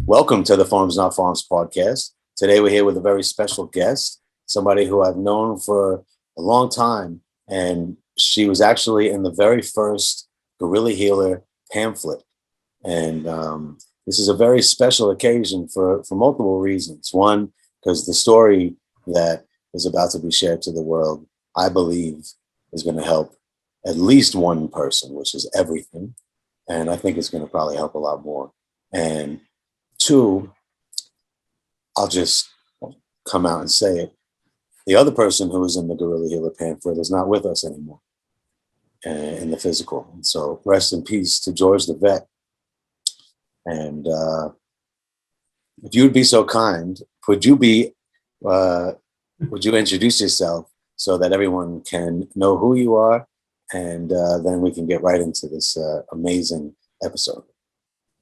Welcome to the Pharms Not Farms podcast. Today we're here with a very special guest, somebody who I've known for a long time, and she was actually in the very first Gorilla Healer pamphlet. And this is a very special occasion for multiple reasons. One, because the story that is about to be shared to the world, I believe, is going to help at least one person, which is everything. And I think it's going to probably help a lot more. And two, I'll just come out and say it. The other person who was in the Gorilla Healer pamphlet is not with us anymore in the physical. And so rest in peace to George the vet. And if you would be so kind, would you introduce yourself so that everyone can know who you are, and then we can get right into this amazing episode.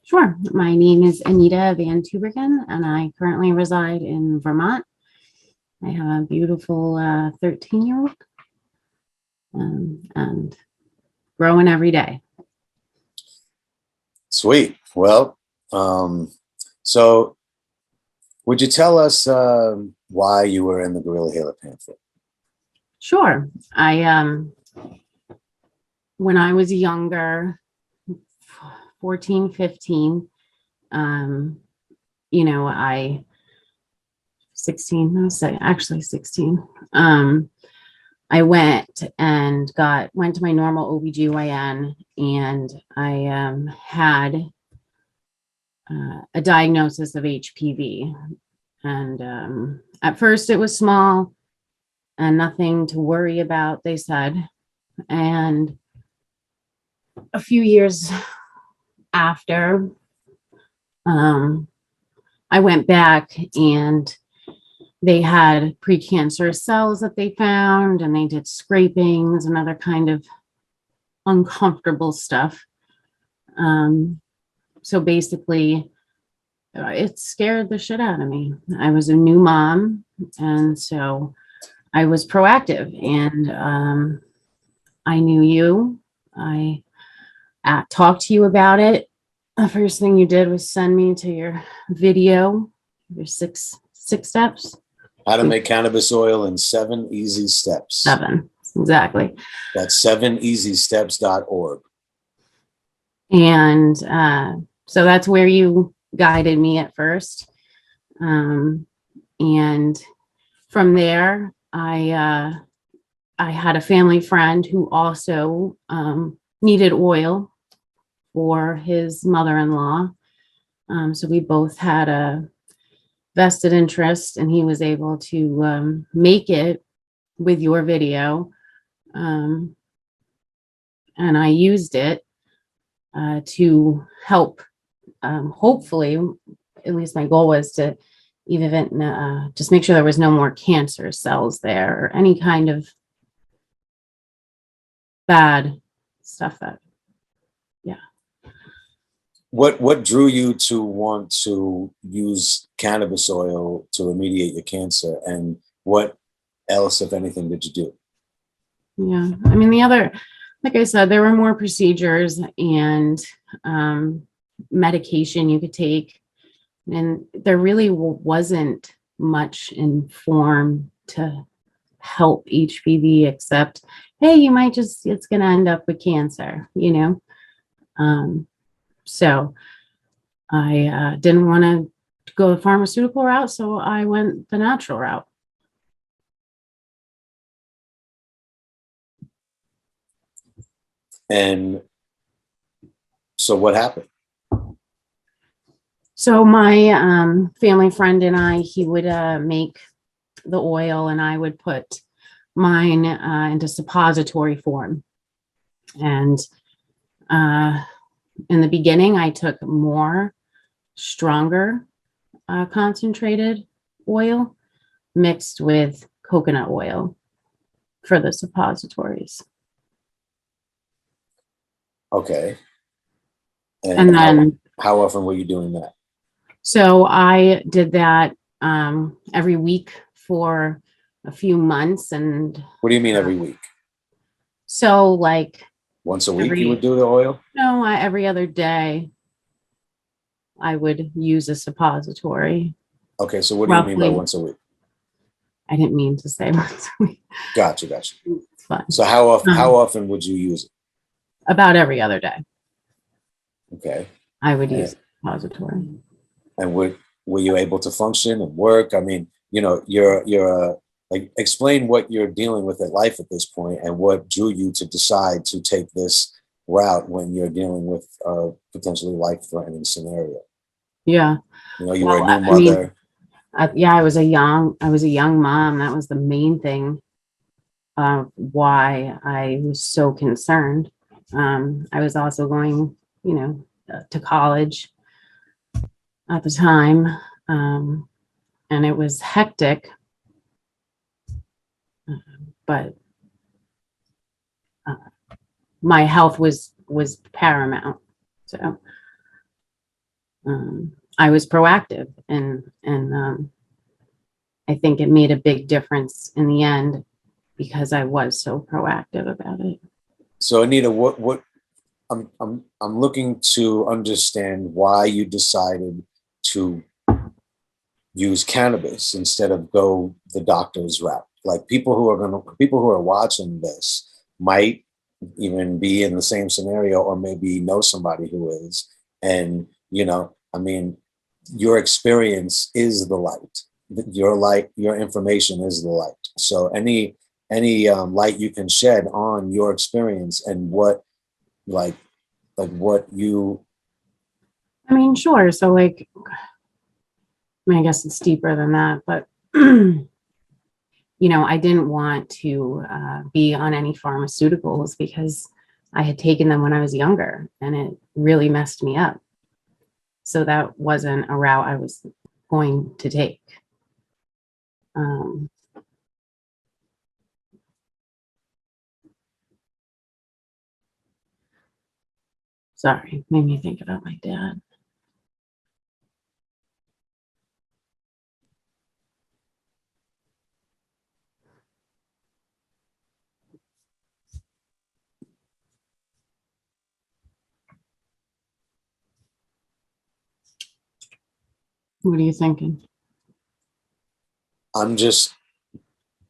Sure. My name is Anita Van Tubergen, and I currently reside in Vermont. I have a beautiful 13-year-old and growing every day. Sweet. Well, so would you tell us why you were in the Gorilla Healer pamphlet? Sure. When I was younger, 14, 15, 16. I went to my normal OBGYN, and I had a diagnosis of HPV. And at first it was small and nothing to worry about, they said. And a few years after, I went back, and they had pre-cancerous cells that they found, and they did scrapings and other kind of uncomfortable stuff. So basically, it scared the shit out of me. I was a new mom, and so I was proactive, and I knew you. I talked to you about it. The first thing you did was send me to your video, your six steps. How to make cannabis oil in 7 easy steps. 7, exactly. That's 7easysteps.org. And so that's where you guided me at first. And from there, I had a family friend who also needed oil for his mother-in-law. So we both had a vested interest, and he was able to make it with your video. And I used it to help, hopefully, at least my goal was to even just make sure there was no more cancer cells there or any kind of bad stuff What drew you to want to use cannabis oil to remediate your cancer, and what else, if anything, did you do? Yeah, I mean, like I said, there were more procedures and medication you could take, and there really wasn't much in form to help HPV except, hey, it's going to end up with cancer, So I didn't want to go the pharmaceutical route, so I went the natural route. And so what happened? So my family friend and he would make the oil, and I would put mine into suppository form. And in the beginning, I took more stronger concentrated oil mixed with coconut oil for the suppositories. Okay. And then how often were you doing that? So I did that every week for a few months. And what do you mean every week? So like once a week you would do the oil? No, every other day. I would use a suppository. Okay, so what do you mean by Roughly. once a week? I didn't mean to say once a week. Gotcha. It's fine. So how often would you use it? About every other day, Okay. I would And, use a suppository. and were you able to function and work? I mean, you're like, explain what you're dealing with in life at this point and what drew you to decide to take this route when you're dealing with a potentially life-threatening scenario. Yeah. You were a Well, new I mean, mother. yeah, I was a young mom. That was the main thing of why I was so concerned. I was also going, to college at the time, and it was hectic, but uh, my health was paramount. So I was proactive, and I think it made a big difference in the end because I was so proactive about it. So Anita, what I'm looking to understand why you decided to use cannabis instead of go the doctor's route. Like people who are watching this might even be in the same scenario or maybe know somebody who is. And, I mean, your experience is the light. Your information is the light. So any light you can shed on your experience and like what you I mean, sure. So like, I guess it's deeper than that, but I didn't want to be on any pharmaceuticals because I had taken them when I was younger and it really messed me up. So that wasn't a route I was going to take. Um, Sorry, made me think about my dad. What are you thinking? I'm just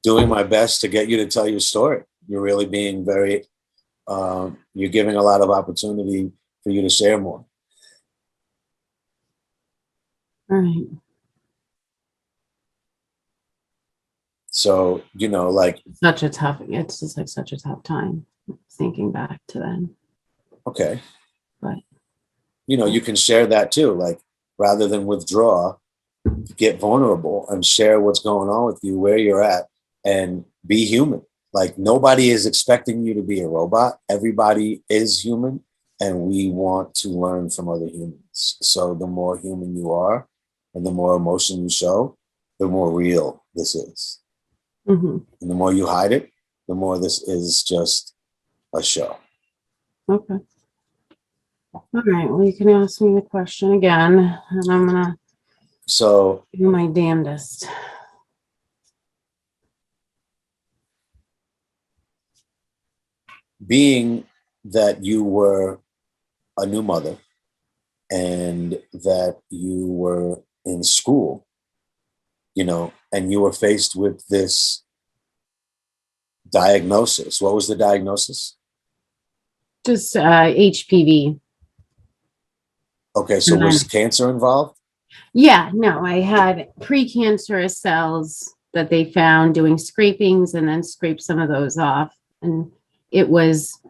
doing my best to get you to tell your story. You're really being you're giving a lot of opportunity for you to share more. All right. So, like, It's just like such a tough time thinking back to then. okay, But you can share that too. Like, rather than withdraw, get vulnerable and share what's going on with you, where you're at, and be human. Like, nobody is expecting you to be a robot. Everybody is human, and we want to learn from other humans. So the more human you are and the more emotion you show, the more real this is. mhm. And the more you hide it, the more this is just a show. Okay. All right. Well, you can ask me the question again, and I'm gonna So do my damnedest. being that you were a new mother and that you were in school, and you were faced with this diagnosis. What was the diagnosis? Just HPV. Okay, so And was then, cancer involved? yeah, no, I had pre-cancerous cells that they found doing scrapings and then scraped some of those off. And it was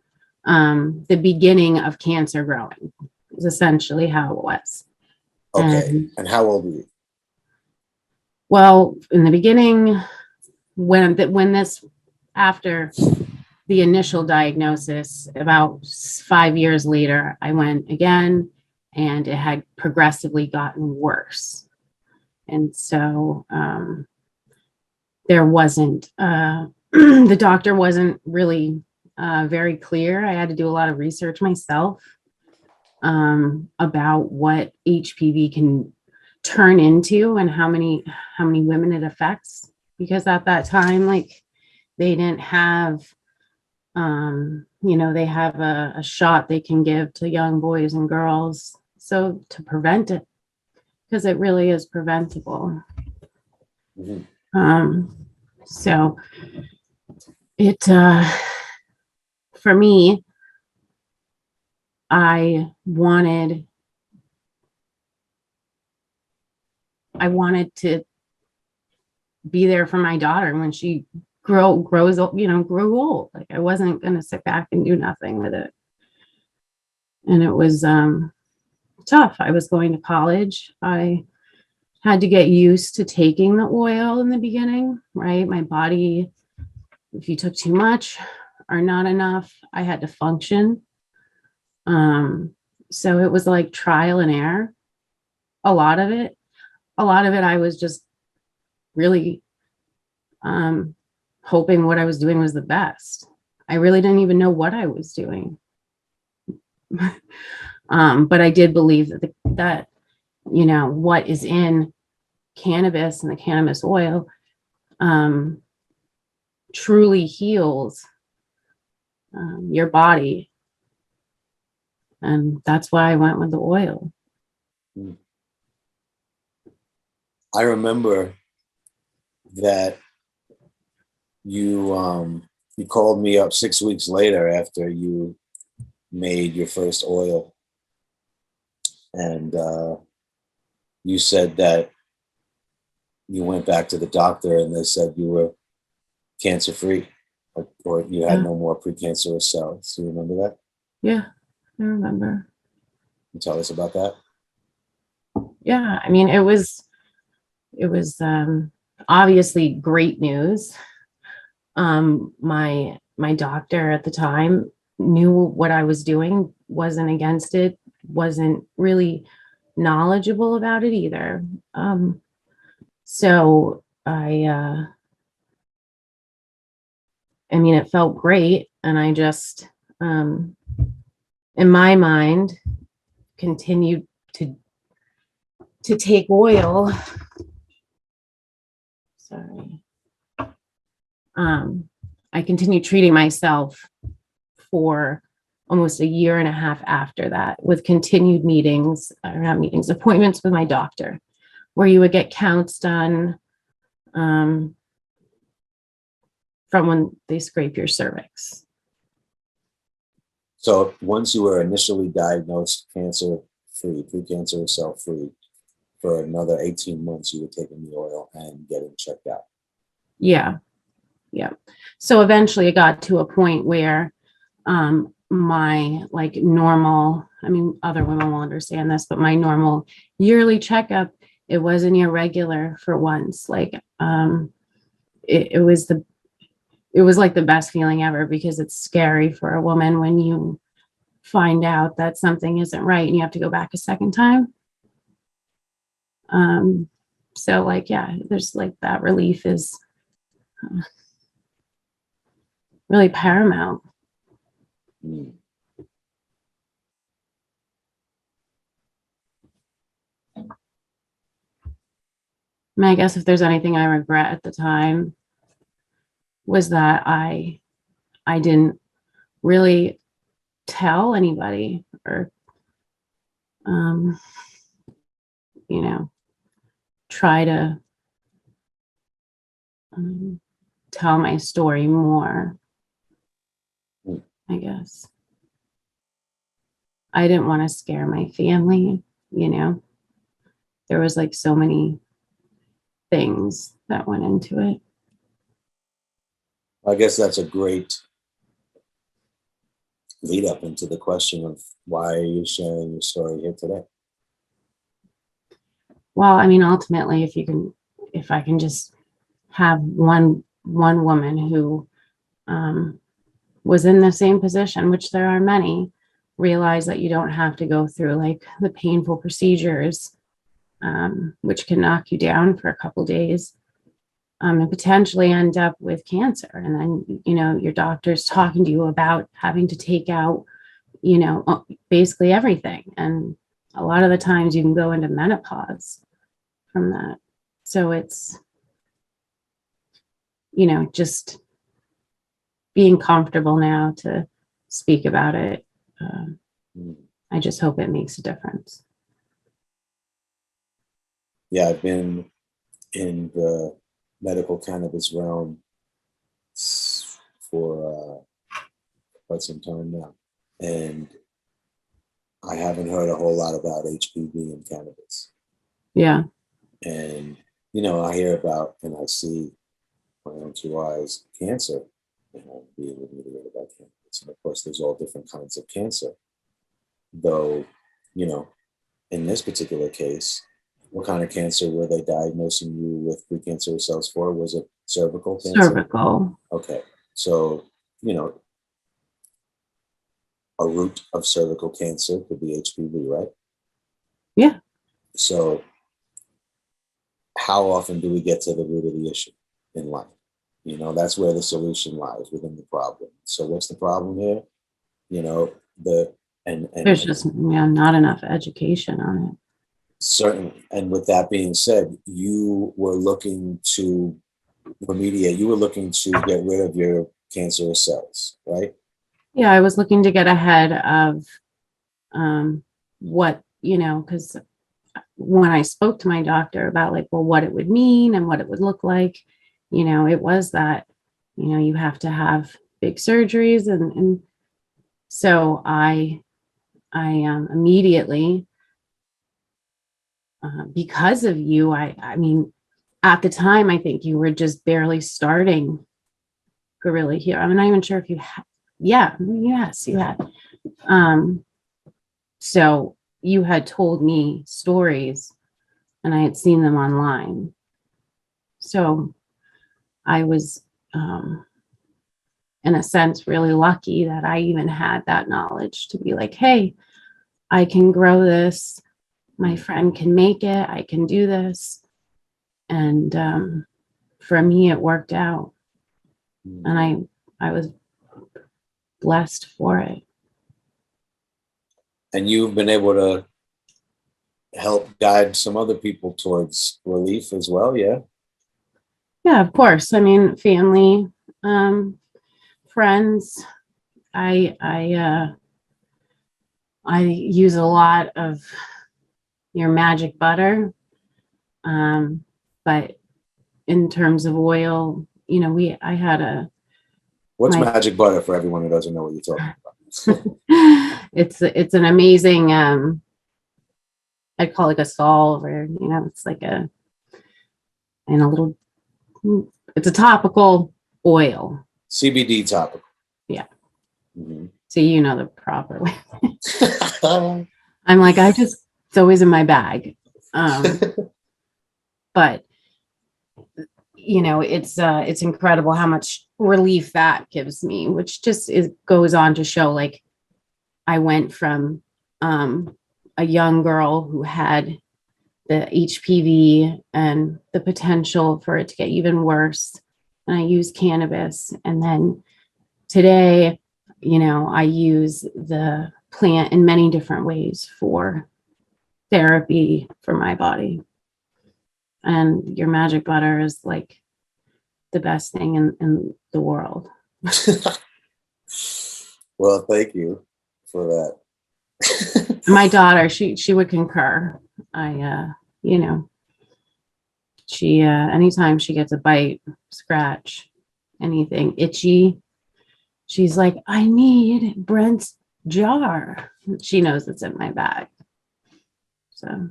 the beginning of cancer growing, is essentially how it was. Okay, And and how old were you? well, in the beginning, after the initial diagnosis, about 5 years later, I went again and it had progressively gotten worse. And so there wasn't, the doctor wasn't really very clear. I had to do a lot of research myself about what HPV can turn into and how many women it affects. Because at that time, like, they didn't have they have a shot they can give to young boys and girls So to prevent it, because it really is preventable. So it, for me, I wanted to be there for my daughter when she grows up, grew old. Like I wasn't going to sit back and do nothing with it. And it was tough. I was going to college. I had to get used to taking the oil in the beginning, right? My body, if you took too much or not enough, I had to function. So it was like trial and error. A lot of it, I was just really hoping what I was doing was the best. I really didn't even know what I was doing. But I did believe that what is in cannabis and the cannabis oil truly heals your body. And that's why I went with the oil. I remember that you called me up 6 weeks later after you made your first oil, and you said that you went back to the doctor and they said you were cancer free, or you had no more precancerous cells. Do you remember that? Yeah, I remember. Can you tell us about that? Yeah, I mean, it was obviously great news. My doctor at the time knew what I was doing, wasn't against it, wasn't really knowledgeable about it either. So I mean, it felt great, and I just, in my mind, continued to take oil. Sorry. I continued treating myself for almost a year and a half after that, with continued meetings, or not meetings, appointments with my doctor, where you would get counts done from when they scrape your cervix. So once you were initially diagnosed cancer free, precancerous cell free, for another 18 months, you were taking the oil and getting checked out. Yeah. So eventually it got to a point where my like normal, I mean, other women will understand this, but my normal yearly checkup, it wasn't irregular for once. Like it was like the best feeling ever, because it's scary for a woman when you find out that something isn't right and you have to go back a second time. So like, yeah, there's like that relief is really paramount. Mm. I mean, I guess if there's anything I regret at the time was that I didn't really tell anybody, or try to tell my story more. I guess I didn't want to scare my family. There was like so many things that went into it. I guess that's a great lead up into the question of why are you sharing your story here today? Well, I mean, ultimately, if I can just have one woman who was in the same position, which there are many, realize that you don't have to go through like the painful procedures, which can knock you down for a couple days, and potentially end up with cancer. And then, your doctor's talking to you about having to take out, basically everything. And a lot of the times you can go into menopause from that. So it's, just being comfortable now to speak about it. I just hope it makes a difference. Yeah, I've been in the medical cannabis realm for quite some time now, and I haven't heard a whole lot about HPV and cannabis. Yeah. And I hear about and I see my own two eyes cancer, being remediated by cannabis, and of course, there's all different kinds of cancer. Though, you know, in this particular case, what kind of cancer were they diagnosing you with precancerous cells for? Was it cervical cancer? Cervical. Okay. So, you know, a root of cervical cancer could be HPV, right? Yeah. So, how often do we get to the root of the issue in life? That's where the solution lies, within the problem. So, what's the problem here? You know, the There's and just not enough education on it. certainly. And with that being said, you were looking to remediate. You were looking to get rid of your cancerous cells, right? Yeah, I was looking to get ahead of what, because when I spoke to my doctor about like, well, what it would mean and what it would look like, it was that, you have to have big surgeries. And so I immediately, because of you, I mean, at the time, I think you were just barely starting Gorilla here. I'm not even sure if you had, yeah, yes, you had. So you had told me stories and I had seen them online. So I was, in a sense, really lucky that I even had that knowledge to be like, hey, I can grow this. My friend can make it. I can do this. And for me, it worked out. And I was blessed for it. And you've been able to help guide some other people towards relief as well, yeah? Yeah, of course. I mean, family, friends. I use a lot of your magic butter, but in terms of oil, I had What's my magic butter for everyone who doesn't know what you're talking about? it's an amazing I'd call it like a solve, or it's like a little, it's a topical oil. CBD topical. Yeah. Mm-hmm. So the proper way. I'm like, it's always in my bag. But it's incredible how much relief that gives me, which just goes on to show, like, I went from a young girl who had the HPV and the potential for it to get even worse, and I used cannabis. And then today, I use the plant in many different ways for therapy for my body. And your magic butter is like the best thing in the world. Well, thank you for that. My daughter, she would concur. She anytime she gets a bite, scratch, anything itchy, she's like, I need Brent's jar. She knows it's in my bag. So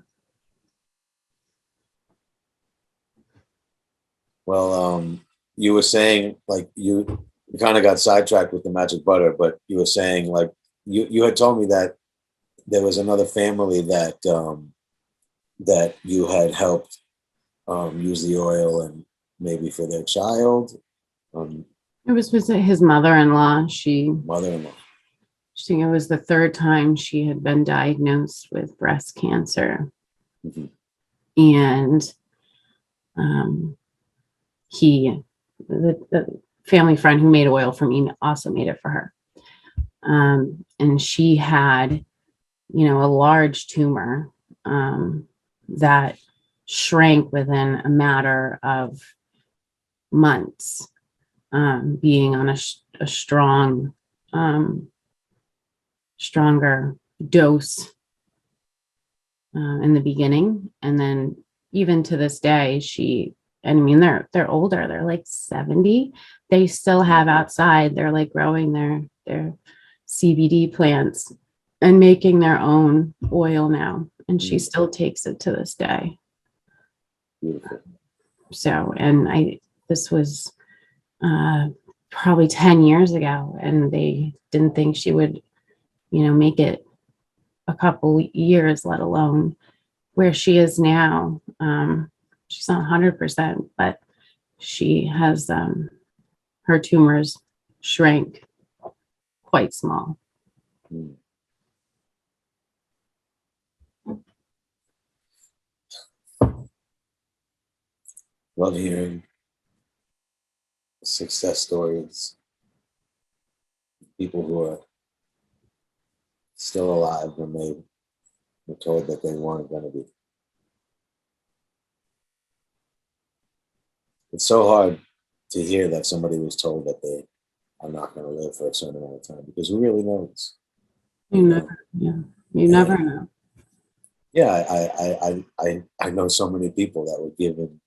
Well, you were saying, like, you kind of got sidetracked with the magic butter, but you were saying, like, you had told me that there was another family that you had helped use the oil, and maybe for their child, it was his mother-in-law. mother-in-law. It was the third time she had been diagnosed with breast cancer. Mm-hmm. And the family friend who made oil for me also made it for her. And she had, a large tumor that shrank within a matter of months, being on a stronger dose in the beginning. And then, even to this day, and I mean, they're older, they're like 70. They still have outside, they're like growing their CBD plants and making their own oil now. And she still takes it to this day. Beautiful. So, and this was probably 10 years ago, and they didn't think she would, make it a couple years, let alone where she is now. She's not 100%, but she has her tumors shrank quite small. Love hearing success stories, people who are still alive when they were told that they weren't going to be. It's so hard to hear that somebody was told that they are not going to live for a certain amount of time, because who really knows? You never know. Yeah, I know so many people that were given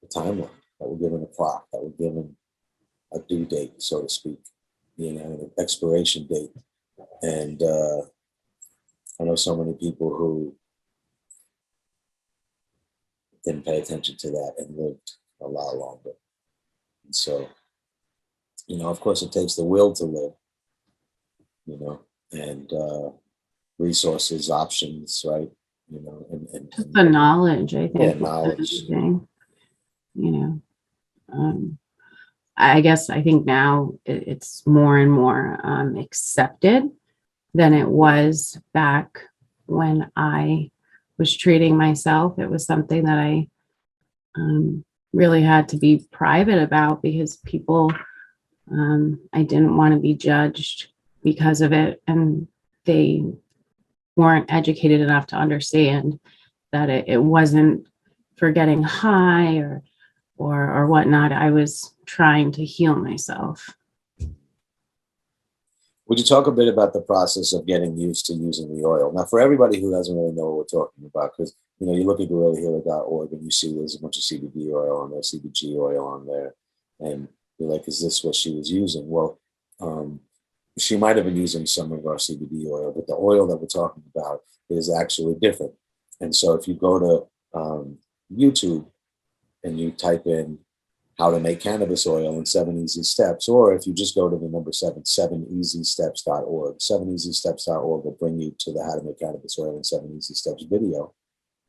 a timeline, that were given a clock, that were given a due date, so to speak, an expiration date. And I know so many people who didn't pay attention to that and lived a lot longer. And so, of course, it takes the will to live, and resources, options, right? Just the knowledge, I think. Yeah, knowledge. I think now it's more and more accepted than it was back when I was treating myself. It was something that I really had to be private about, because people, I didn't want to be judged because of it, and they weren't educated enough to understand that it wasn't for getting high or whatnot. I was trying to heal myself. Would you talk a bit about the process of getting used to using the oil? Now, for everybody who doesn't really know what we're talking about, because you look at GorillaHealer.org and you see there's a bunch of CBD oil on there, CBG oil on there, and you're like, is this what she was using? Well, she might have been using some of our CBD oil, but the oil that we're talking about is actually different. And so if you go to YouTube and you type in how to make cannabis oil in 7 easy steps, or if you just go to the number 7easysteps.org, 7easysteps.org will bring you to the how to make cannabis oil in 7 easy steps video.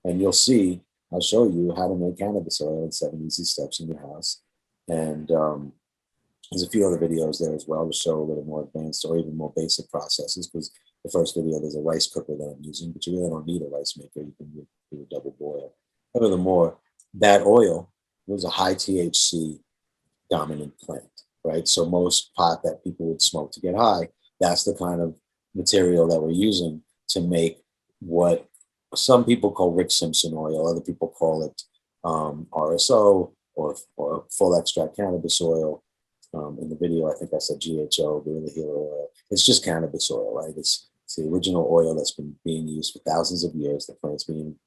And you'll see, I'll show you how to make cannabis oil in 7 easy steps in your house. And there's a few other videos there as well to show a little more advanced or even more basic processes, because the first video, there's a rice cooker that I'm using, but you really don't need a rice maker. You can do a double boil. Furthermore, that oil was a high THC dominant plant, right? So most pot that people would smoke to get high, that's the kind of material that we're using to make what some people call Rick Simpson oil, other people call it RSO or full extract cannabis oil. In the video, I think I said GHO, Gorilla Healer oil. It's just cannabis oil, right? It's the original oil that's been being used for thousands of years. The plant's been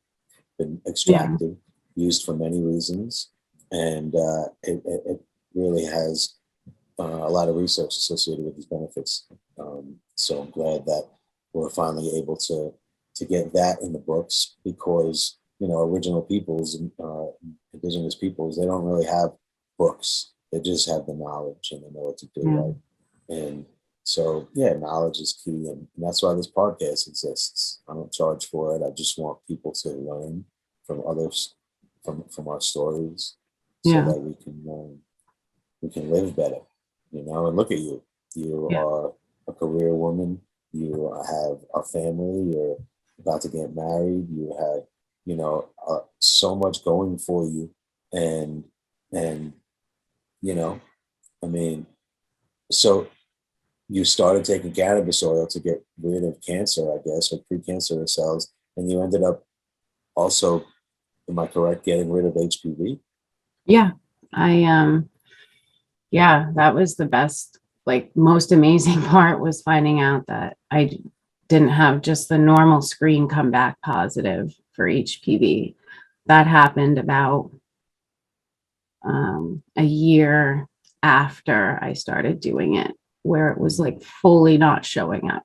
extracted, used for many reasons. And it really has a lot of research associated with these benefits. So I'm glad that we're finally able to get that in the books, because original peoples, indigenous peoples, they don't really have books. They just have the knowledge and they know what to do, right? And so, knowledge is key, and that's why this podcast exists. I don't charge for it. I just want people to learn from others, from our stories, so that we can live better, And look at you. You are a career woman. You have a family. You're about to get married. You have, so much going for you, and so you started taking cannabis oil to get rid of cancer, I guess, or pre-cancerous cells, and you ended up also, am I correct, getting rid of HPV? Yeah, that was the best, most amazing part, was finding out that I didn't have just the normal screen come back positive for HPV, that happened about a year after I started doing it, where it was like fully not showing up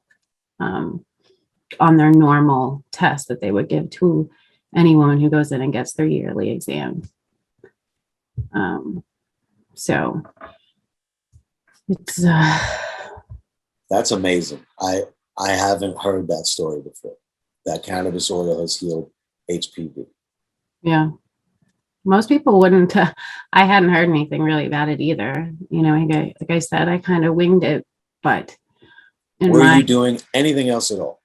on their normal test that they would give to any woman who goes in and gets their yearly exam. So it's that's amazing. I haven't heard that story before. That cannabis oil has healed HPV. yeah. Most people wouldn't. I hadn't heard anything really about it either. You know, like I said, I kind of winged it, but were you doing anything else at all?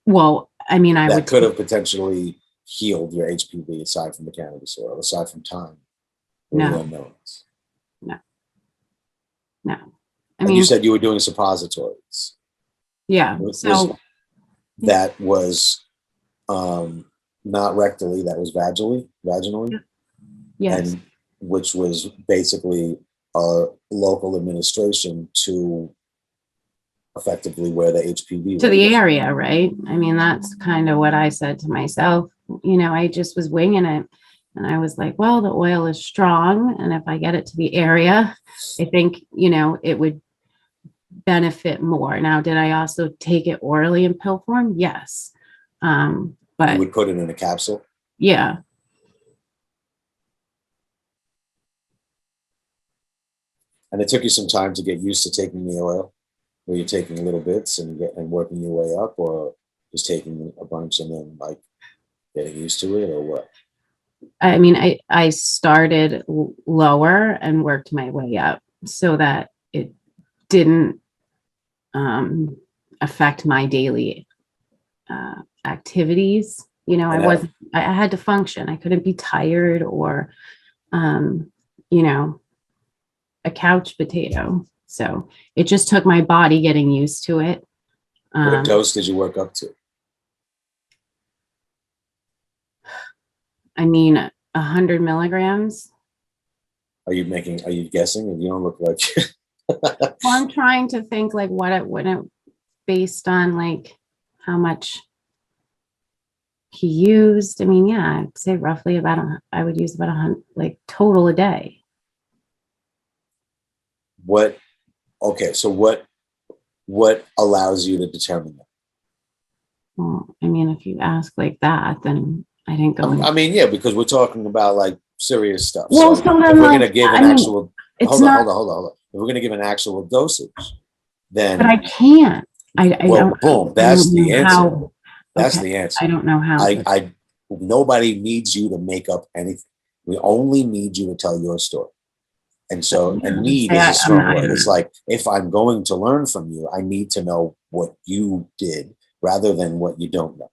Well, I mean, that could have potentially healed your HPV aside from the cannabis oil, aside from time. No. I mean, you said you were doing suppositories. Yeah. So that was not rectally, that was vaginally. Yes. And which was basically a local administration to effectively where the HPV to the area, right? I mean, that's kind of what I said to myself. You know, I just was winging it. And I was like, well, the oil is strong. And if I get it to the area, I think, you know, it would benefit more. Now, did I also take it orally in pill form? Yes. But you would put it in a capsule? Yeah. And it took you some time to get used to taking the oil? Were you taking little bits and working your way up, or just taking a bunch and then like getting used to it, or what? I mean, I started lower and worked my way up so that it didn't affect my daily activities. You know, I had to function. I couldn't be tired or, you know, a couch potato. So it just took my body getting used to it. What dose did you work up to? I mean, 100 milligrams. Are you guessing? You don't look like well, I'm trying to think like what it wouldn't based on like how much he used. I mean, yeah, I'd say roughly I would use about 100 like total a day. So what allows you to determine that? Well, I mean, if you ask like that, then I didn't go. I mean, yeah, because we're talking about like serious stuff. Well, so if we're going to give an actual, hold on. If we're going to give an actual dosage, then. But I can't. I don't. Boom. That's the answer. That's the answer. I don't know how. Nobody needs you to make up anything. We only need you to tell your story. And so, and need is a strong word. It's like, if I'm going to learn from you, I need to know what you did rather than what you don't know.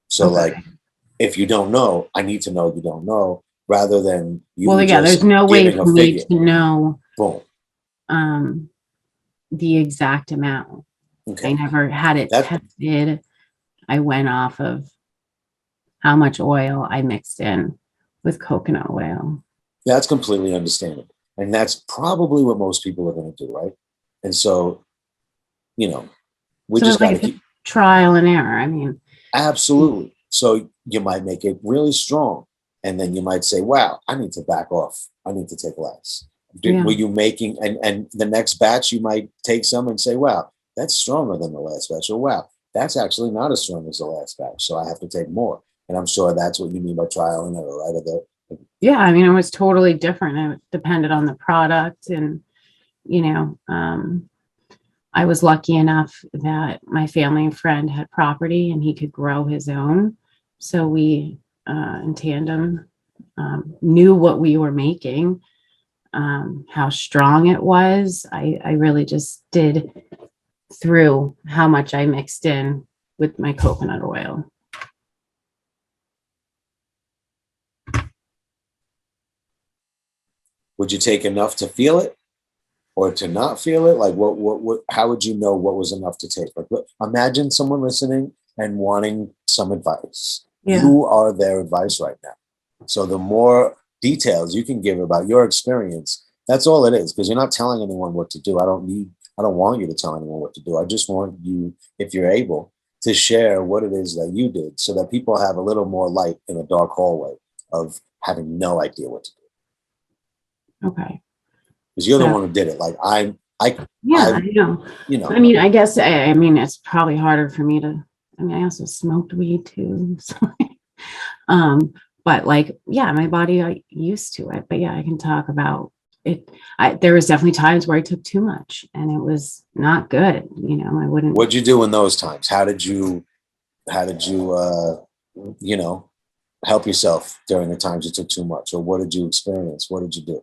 So like, if you don't know, I need to know you don't know rather than you. Well, yeah, there's no way for me to know. Boom. The exact amount. Okay. I never had it tested. I went off of how much oil I mixed in with coconut oil. That's completely understandable. And that's probably what most people are going to do, right? And so, you know, we just got to keep trial and error. I mean, absolutely. So you might make it really strong. And then you might say, wow, I need to back off. I need to take less. Were you making, and the next batch, you might take some and say, wow, that's stronger than the last batch. Or wow, that's actually not as strong as the last batch. So I have to take more. And I'm sure that's what you mean by trial and error, right? Yeah, I mean, it was totally different. It depended on the product. And, you know, I was lucky enough that my family and friend had property and he could grow his own. So we, in tandem, knew what we were making, how strong it was. I really just did through how much I mixed in with my coconut oil. Would you take enough to feel it or to not feel it? Like what, how would you know what was enough to take? Like, imagine someone listening and wanting some advice. Yeah. You are their advice right now. So the more details you can give about your experience, that's all it is, because you're not telling anyone what to do. I don't want you to tell anyone what to do. I just want you, if you're able, to share what it is that you did so that people have a little more light in a dark hallway of having no idea what to do. Okay. Because you're the So, one who did it. Like I, yeah, I know. you know, I mean, I guess, I mean, it's probably harder for me to, I mean, I also smoked weed too. So, but like, yeah, my body got used to it. But yeah, I can talk about it. There was definitely times where I took too much and it was not good. You know, I wouldn't. what'd you do in those times? How did you, you know, help yourself during the times you took too much? Or what did you experience? What did you do?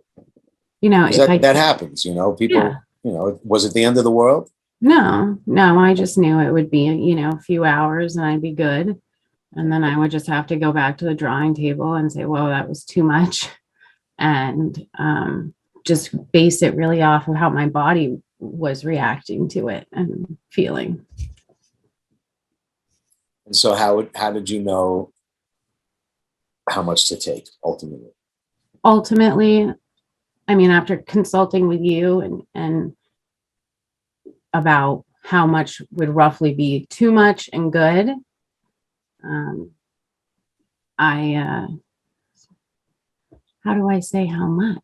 You know, Because if I, that happens, you know, yeah, people, you know, was it the end of the world? no, I just knew it would be, you know, a few hours and I'd be good. And then I would just have to go back to the drawing table and say, well, that was too much. And just base it really off of how my body was reacting to it and feeling. And so how did you know how much to take ultimately? Ultimately, I mean, after consulting with you and about how much would roughly be too much and good, I how do I say how much?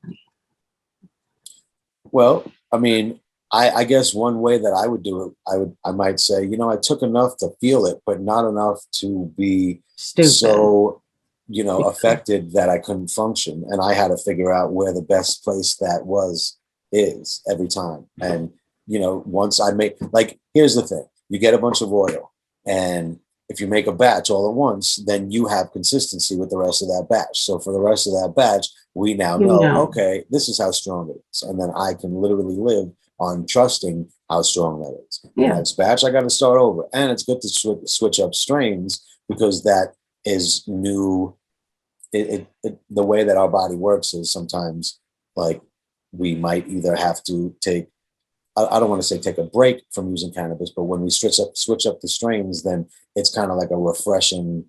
Well, I mean, I guess one way that I would do it, I might say, you know, I took enough to feel it, but not enough to be Stupid. so, you know, affected that I couldn't function. And I had to figure out where the best place that was is every time. And, you know, once I make, like, here's the thing, you get a bunch of oil, and if you make a batch all at once, then you have consistency with the rest of that batch. So for the rest of that batch, we now You know, know, okay, this is how strong it is. And then I can literally live on trusting how strong that is. The yeah, next batch, I got to start over. And it's good to switch up strains because that is new. The way that our body works is sometimes like we might either have to take, I don't want to say take a break from using cannabis, but when we switch up the strains, then it's kind of like a refreshing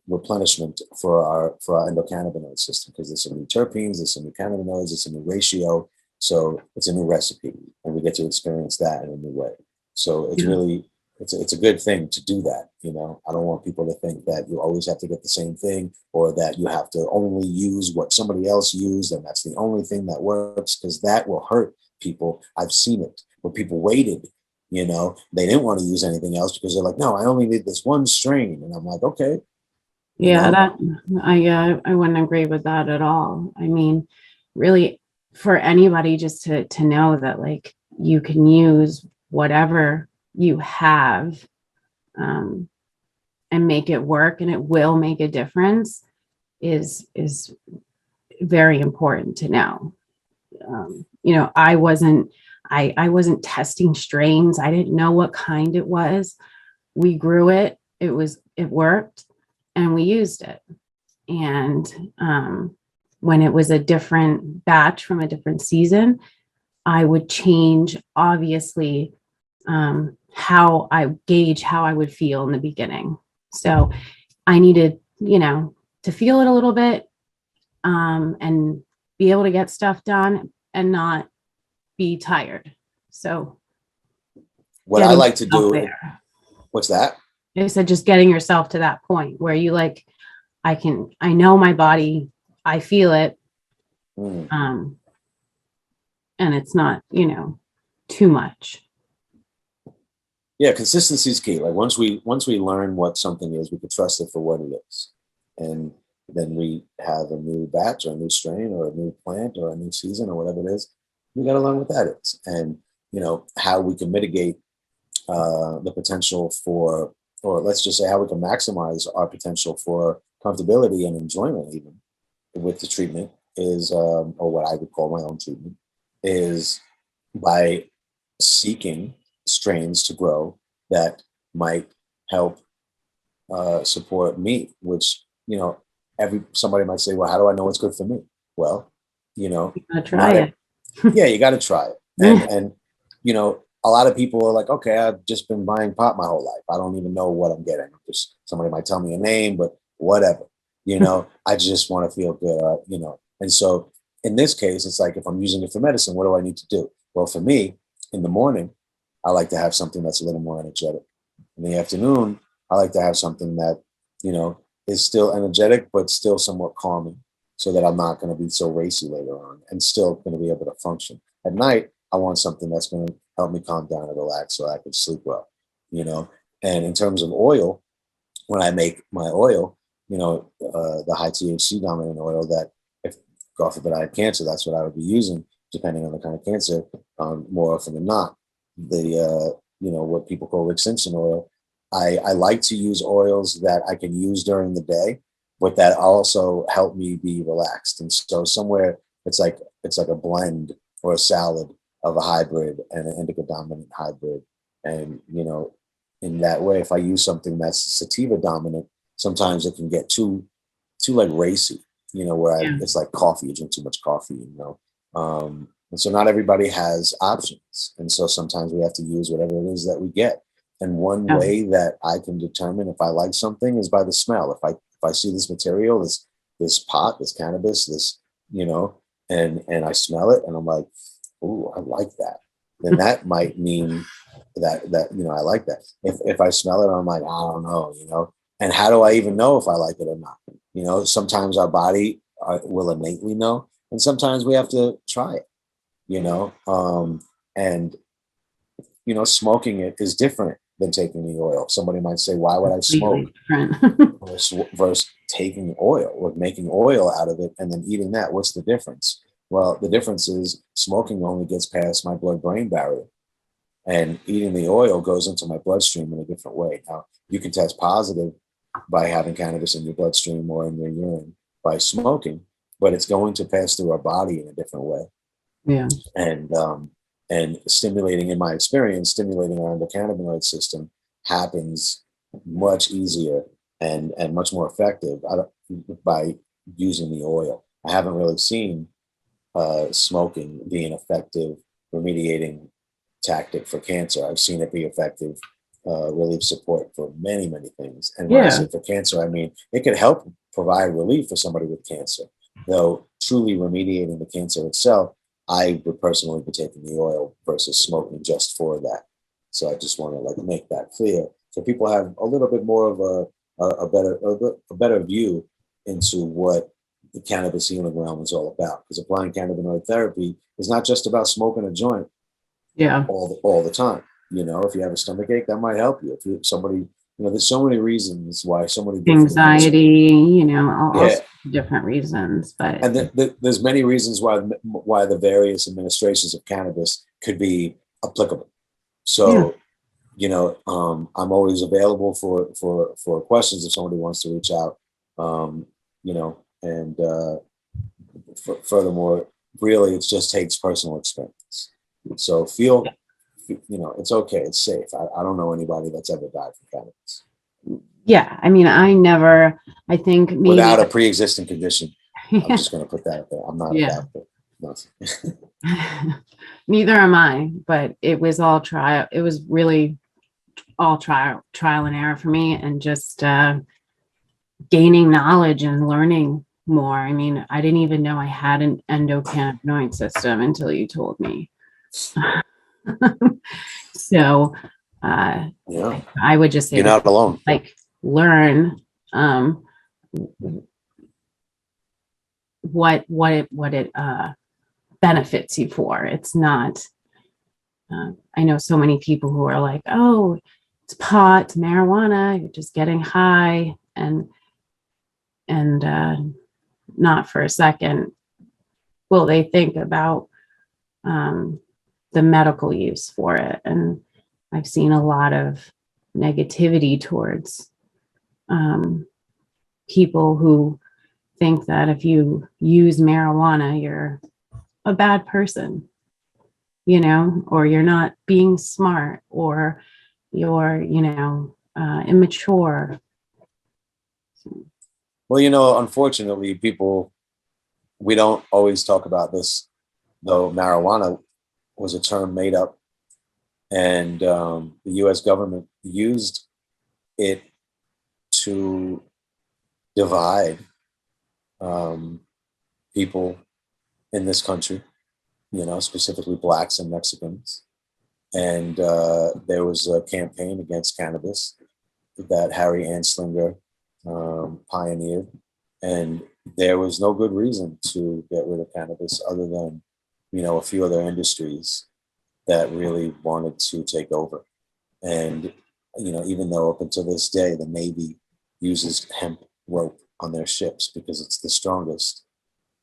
replenishment for our endocannabinoid system because there's some new terpenes, there's some new cannabinoids, it's a new ratio, so it's a new recipe, and we get to experience that in a new way. So it's yeah, really it's a good thing to do that. You know, I don't want people to think that you always have to get the same thing or that you have to only use what somebody else used and that's the only thing that works because that will hurt people. I've seen it where people waited, you know, they didn't want to use anything else because they're like, no, I only need this one strain. And I'm like, okay, you yeah. know, That I wouldn't agree with that at all. I mean, really, for anybody just to know that like you can use whatever you have, um, and make it work, and it will make a difference is very important to know. You know, I wasn't testing strains. I didn't know what kind it was. We grew it. It worked, and we used it. And when it was a different batch from a different season, I would change, obviously, how I gauge how I would feel in the beginning. So I needed, you know, to feel it a little bit, and be able to get stuff done and not be tired. So what I getting like to yourself do, there. what's that? I said just getting yourself to that point where you like, I know my body, I feel it, Mm. um, and it's not, you know, too much. Yeah, consistency is key. Like once we learn what something is, we can trust it for what it is. And then we have a new batch or a new strain or a new plant or a new season or whatever it is. We got to learn what that is. And, you know, how we can mitigate the potential for, or let's just say how we can maximize our potential for comfortability and enjoyment even with the treatment is, or what I would call my own treatment, is by seeking strains to grow that might help support me, which, you know, somebody might say, well, how do I know what's good for me? Well, you know, You gotta try not a, it. yeah, you got to try it. And, you know, a lot of people are like, okay, I've just been buying pot my whole life. I don't even know what I'm getting. Just somebody might tell me a name, but whatever, you know, I just want to feel good, you know. And so in this case, it's like if I'm using it for medicine, what do I need to do? Well, for me, in the morning, I like to have something that's a little more energetic. In the afternoon, I like to have something that, is still energetic, but still somewhat calming, so that I'm not going to be so racy later on and still going to be able to function. At night, I want something that's going to help me calm down and relax so I can sleep well, you know. And in terms of oil, when I make my oil, the high THC dominant oil that, if God forbid I had cancer, that's what I would be using, depending on the kind of cancer, more often than not. What people call Rick Simpson oil. I like to use oils that I can use during the day, but that also help me be relaxed. And so somewhere it's like a blend or a salad of a hybrid and an indica dominant hybrid. And in that way, if I use something that's sativa dominant, sometimes it can get too like racy, where Yeah. it's like coffee, you drink too much coffee, and so not everybody has options. And so sometimes we have to use whatever it is that we get. And one Yeah. way that I can determine if I like something is by the smell. If I see this material, this pot, this cannabis, this, and I smell it and I'm like, ooh, I like that. Then that might mean that I like that. If I smell it, I'm like, I don't know, And how do I even know if I like it or not? Sometimes our body will innately know, and sometimes we have to try it. And smoking it is different than taking the oil. Somebody might say, why would I smoke Completely different. versus taking oil or making oil out of it and then eating that? What's the difference? Well, the difference is smoking only gets past my blood-brain barrier, and eating the oil goes into my bloodstream in a different way. Now, you can test positive by having cannabis in your bloodstream or in your urine by smoking, but it's going to pass through our body in a different way. Yeah. And stimulating, in my experience, stimulating our endocannabinoid system happens much easier and much more effective by using the oil. I haven't really seen smoking be an effective remediating tactic for cancer. I've seen it be effective relief support for many, many things. And when I Yeah. say for cancer, I mean it could help provide relief for somebody with cancer. Though truly remediating the cancer itself, I would personally be taking the oil versus smoking just for that. So I just want to make that clear so people have a little bit more of a better view into what the cannabis healing realm is all about. Because applying cannabinoid therapy is not just about smoking a joint Yeah. all the time. If you have a stomach ache, that might help you. If you somebody, there's so many reasons why so many different Anxiety, all yeah, sorts of different reasons, but and there's many reasons why the various administrations of cannabis could be applicable. yeah. So, I'm always available for questions if somebody wants to reach out. And furthermore, really, it just takes personal experience. So it's okay. It's safe. I don't know anybody that's ever died from cannabis Yeah. I think maybe, without a pre-existing condition. I'm just going to put that out there. I'm not a yeah. doctor. No. Neither am I, but it was all trial. It was really all trial and error for me, and just gaining knowledge and learning more. I mean, I didn't even know I had an endocannabinoid system until you told me. So Yeah, I would just say you're to not people, alone. learn what it benefits you for. It's not. I know so many people who are like, oh, it's pot, it's marijuana, you're just getting high, and not for a second will they think about the medical use for it. And I've seen a lot of negativity towards people who think that if you use marijuana, you're a bad person, or you're not being smart, or you're, immature. Well, unfortunately, we don't always talk about this, though marijuana was a term made up, and the U.S. government used it to divide um, people in this country, specifically blacks and Mexicans. And there was a campaign against cannabis that Harry Anslinger pioneered. And there was no good reason to get rid of cannabis other than, a few other industries that really wanted to take over. And, even though up until this day, the Navy uses hemp rope on their ships because it's the strongest.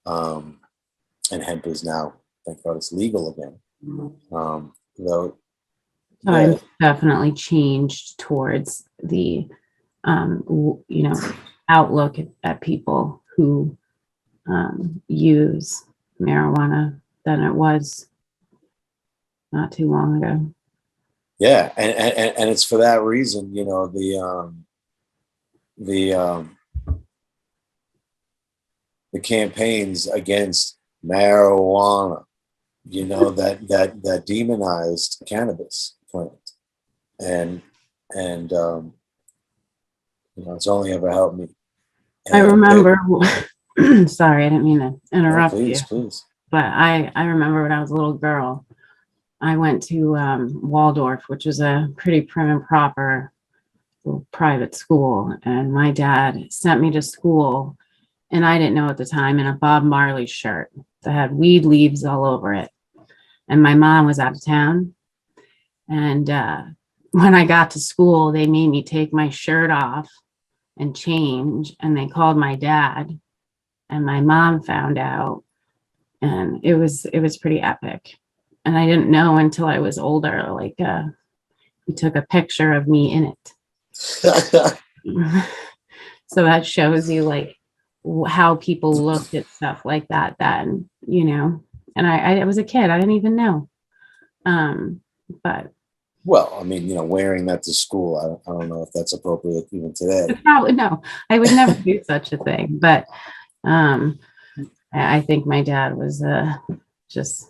And hemp is now, thank God, it's legal again. Though, yeah, Times definitely changed towards the outlook at people who use marijuana than it was not too long ago. yeah, and it's for that reason, the the campaigns against marijuana, that demonized cannabis plant, and it's only ever helped me. I And remember, sorry, I didn't mean to no, interrupt you, please. but I remember when I was a little girl, I went to Waldorf, which was a pretty prim and proper little private school, and my dad sent me to school, and I didn't know at the time, in a Bob Marley shirt that had weed leaves all over it. And my mom was out of town. And when I got to school, they made me take my shirt off and change. And they called my dad, and my mom found out. And it was pretty epic. And I didn't know until I was older. Like he took a picture of me in it. So that shows you like how people looked at stuff like that then, and I was a kid, I didn't even know. But Well, I mean, wearing that to school, I don't know if that's appropriate even today. probably no, I would never do such a thing. But I think my dad was just,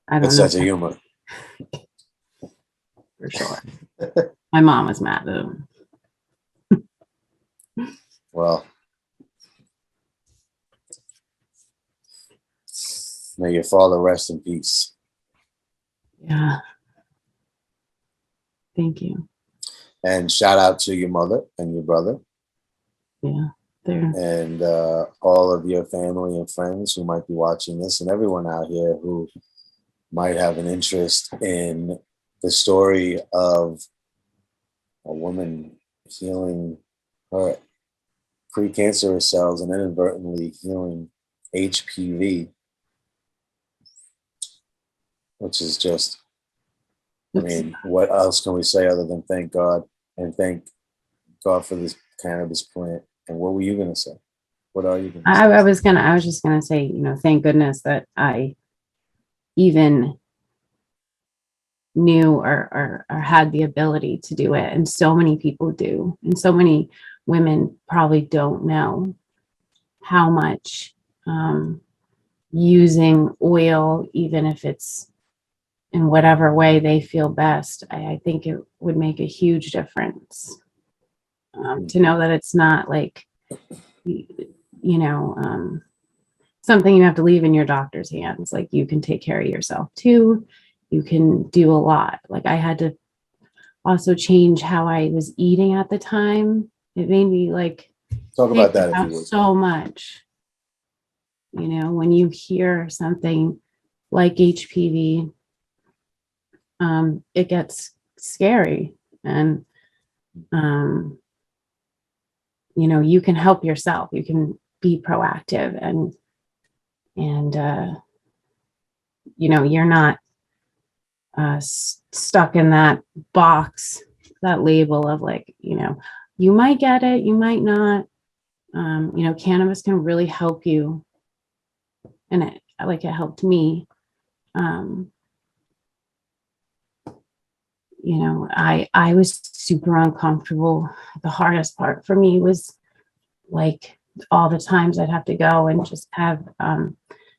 I don't Good know, sense of humor. for sure. My mom was mad at him. Well, may your father rest in peace. Yeah. Thank you. And shout out to your mother and your brother. Yeah. There. And all of your family and friends who might be watching this, and everyone out here who might have an interest in the story of a woman healing her pre-cancerous cells and inadvertently healing HPV, which is just, I mean, what else can we say other than thank God and thank God for this cannabis plant? And what were you going to say? What are you going to say? I was just gonna say, thank goodness that I even knew or had the ability to do it. And so many people do. And so many women probably don't know how much using oil, even if it's in whatever way they feel best, I think it would make a huge difference. To know that it's not like, something you have to leave in your doctor's hands. Like you can take care of yourself too. You can do a lot. Like I had to also change how I was eating at the time. It made me like Talk about that if you would. so much. When you hear something like HPV, it gets scary, and you can help yourself. You can be proactive, and you're not stuck in that box, that label of like, you might get it, you might not. Cannabis can really help you, and it helped me. I was super uncomfortable. The hardest part for me was like all the times I'd have to go and just have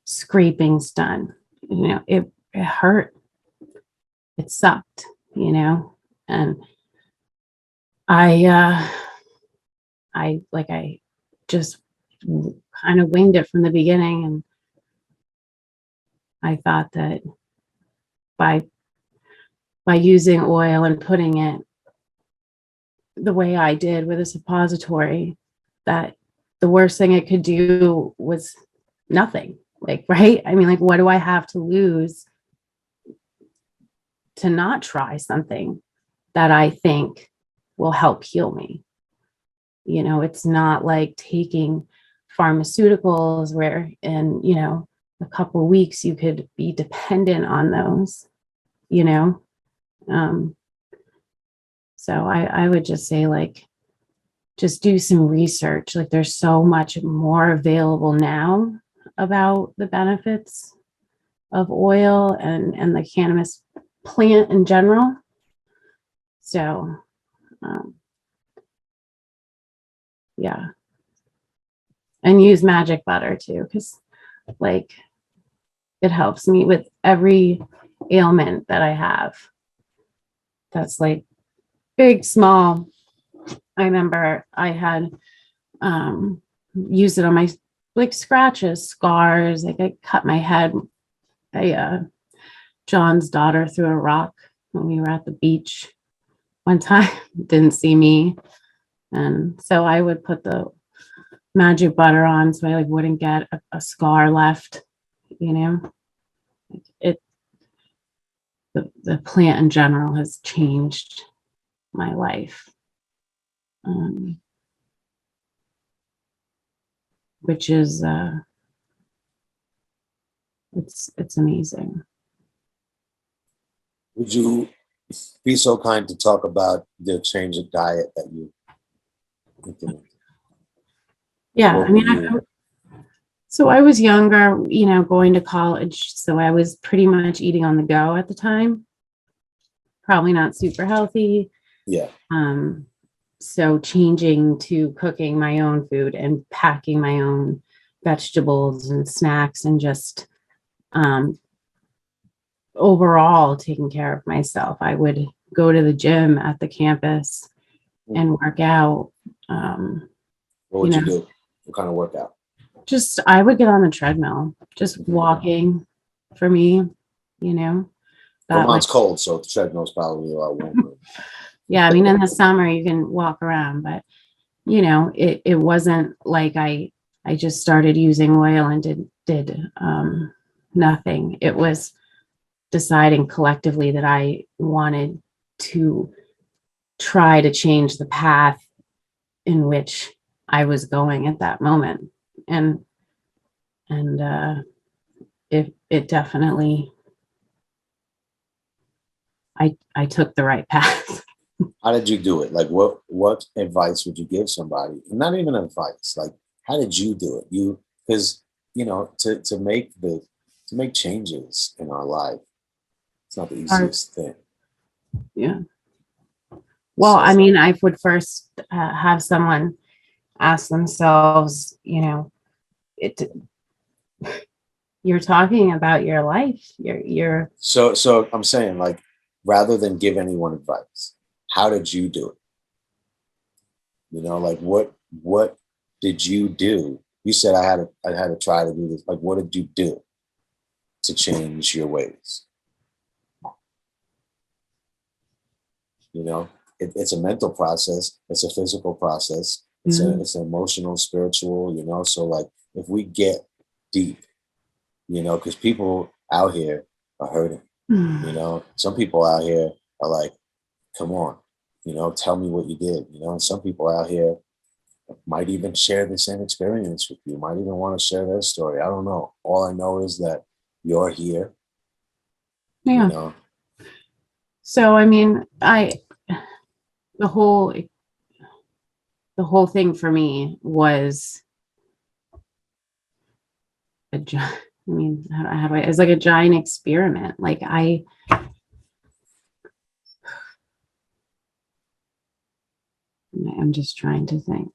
scrapings done. It hurt. It sucked, and I just kind of winged it from the beginning, and I thought that by by using oil and putting it the way I did with a suppository, that the worst thing it could do was nothing. Like, right? I mean, like, what do I have to lose to not try something that I think will help heal me? You know, it's not like taking pharmaceuticals where in, you know, a couple of weeks you could be dependent on those, you know. So I would just say, like, just do some research. Like, there's so much more available now about the benefits of oil and the cannabis plant in general. So, yeah. And use magic butter too, because like it helps me with every ailment that I have. That's like big, small. I remember I had used it on my like scratches, scars. Like I cut my head. John's daughter threw a rock when we were at the beach one time, didn't see me. And so I would put the magic butter on so I like wouldn't get a scar left, you know. The plant in general has changed my life, which is it's amazing. Would you be so kind to talk about the change of diet that you implemented? Yeah, What I mean, were you- so I was younger, you know, going to college, so I was pretty much eating on the go at the time. Probably not super healthy. yeah. So changing to cooking my own food and packing my own vegetables and snacks and just overall taking care of myself. I would go to the gym at the campus and work out. What would you do? What kind of workout? Just I would get on the treadmill, just walking for me, you know. Vermont's cold, so the treadmill's probably a lot warmer. Yeah, I mean, in the summer you can walk around, but you know, it wasn't like I just started using oil and did nothing. It was deciding collectively that I wanted to try to change the path in which I was going at that moment. And it definitely I took the right path. How did you do it? Like, what advice would you give somebody? Not even advice. Like, how did you do it? Because you know, to make changes in our life, it's not the easiest thing. Yeah. Well, So, I mean, I would first have someone ask themselves, you know, you're talking about your life. You're so I'm saying, like, rather than give anyone advice, how did you do it? You know, like what did you do? You said I had to try to do this. Like, what did you do to change your ways? You know, it's a mental process. It's a physical process. It's an emotional, spiritual. You know, so like if we get deep, you know, because people out here are hurting. You know, some people out here are like, come on, you know, tell me what you did. You know, and some people out here might even share the same experience with you, might even want to share their story. I don't know. All I know is that you're here. yeah. You know. So I mean, the whole thing for me was I mean, how do I, it's like a giant experiment. Like I'm just trying to think.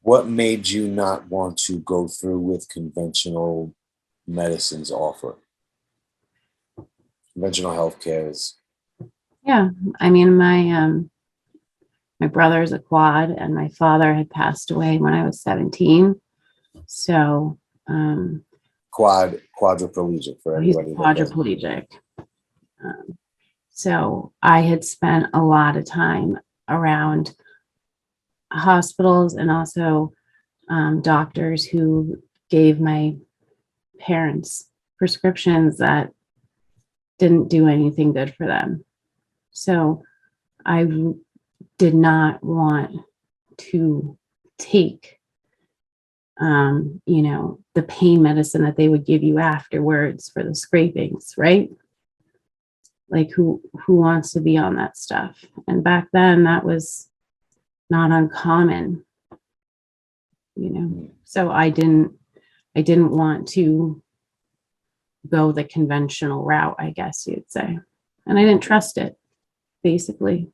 What made you not want to go through with conventional medicines offer? Conventional healthcare is. Yeah, I mean, my brother is a quad, and my father had passed away when I was 17. So Quadriplegic for he's everybody that doesn't. quadriplegic. So I had spent a lot of time around hospitals and also doctors who gave my parents prescriptions that didn't do anything good for them. So I did not want to take, the pain medicine that they would give you afterwards for the scrapings, right? Like who wants to be on that stuff? And back then that was not uncommon, So I didn't want to go the conventional route, I guess you'd say. And I didn't trust it, basically.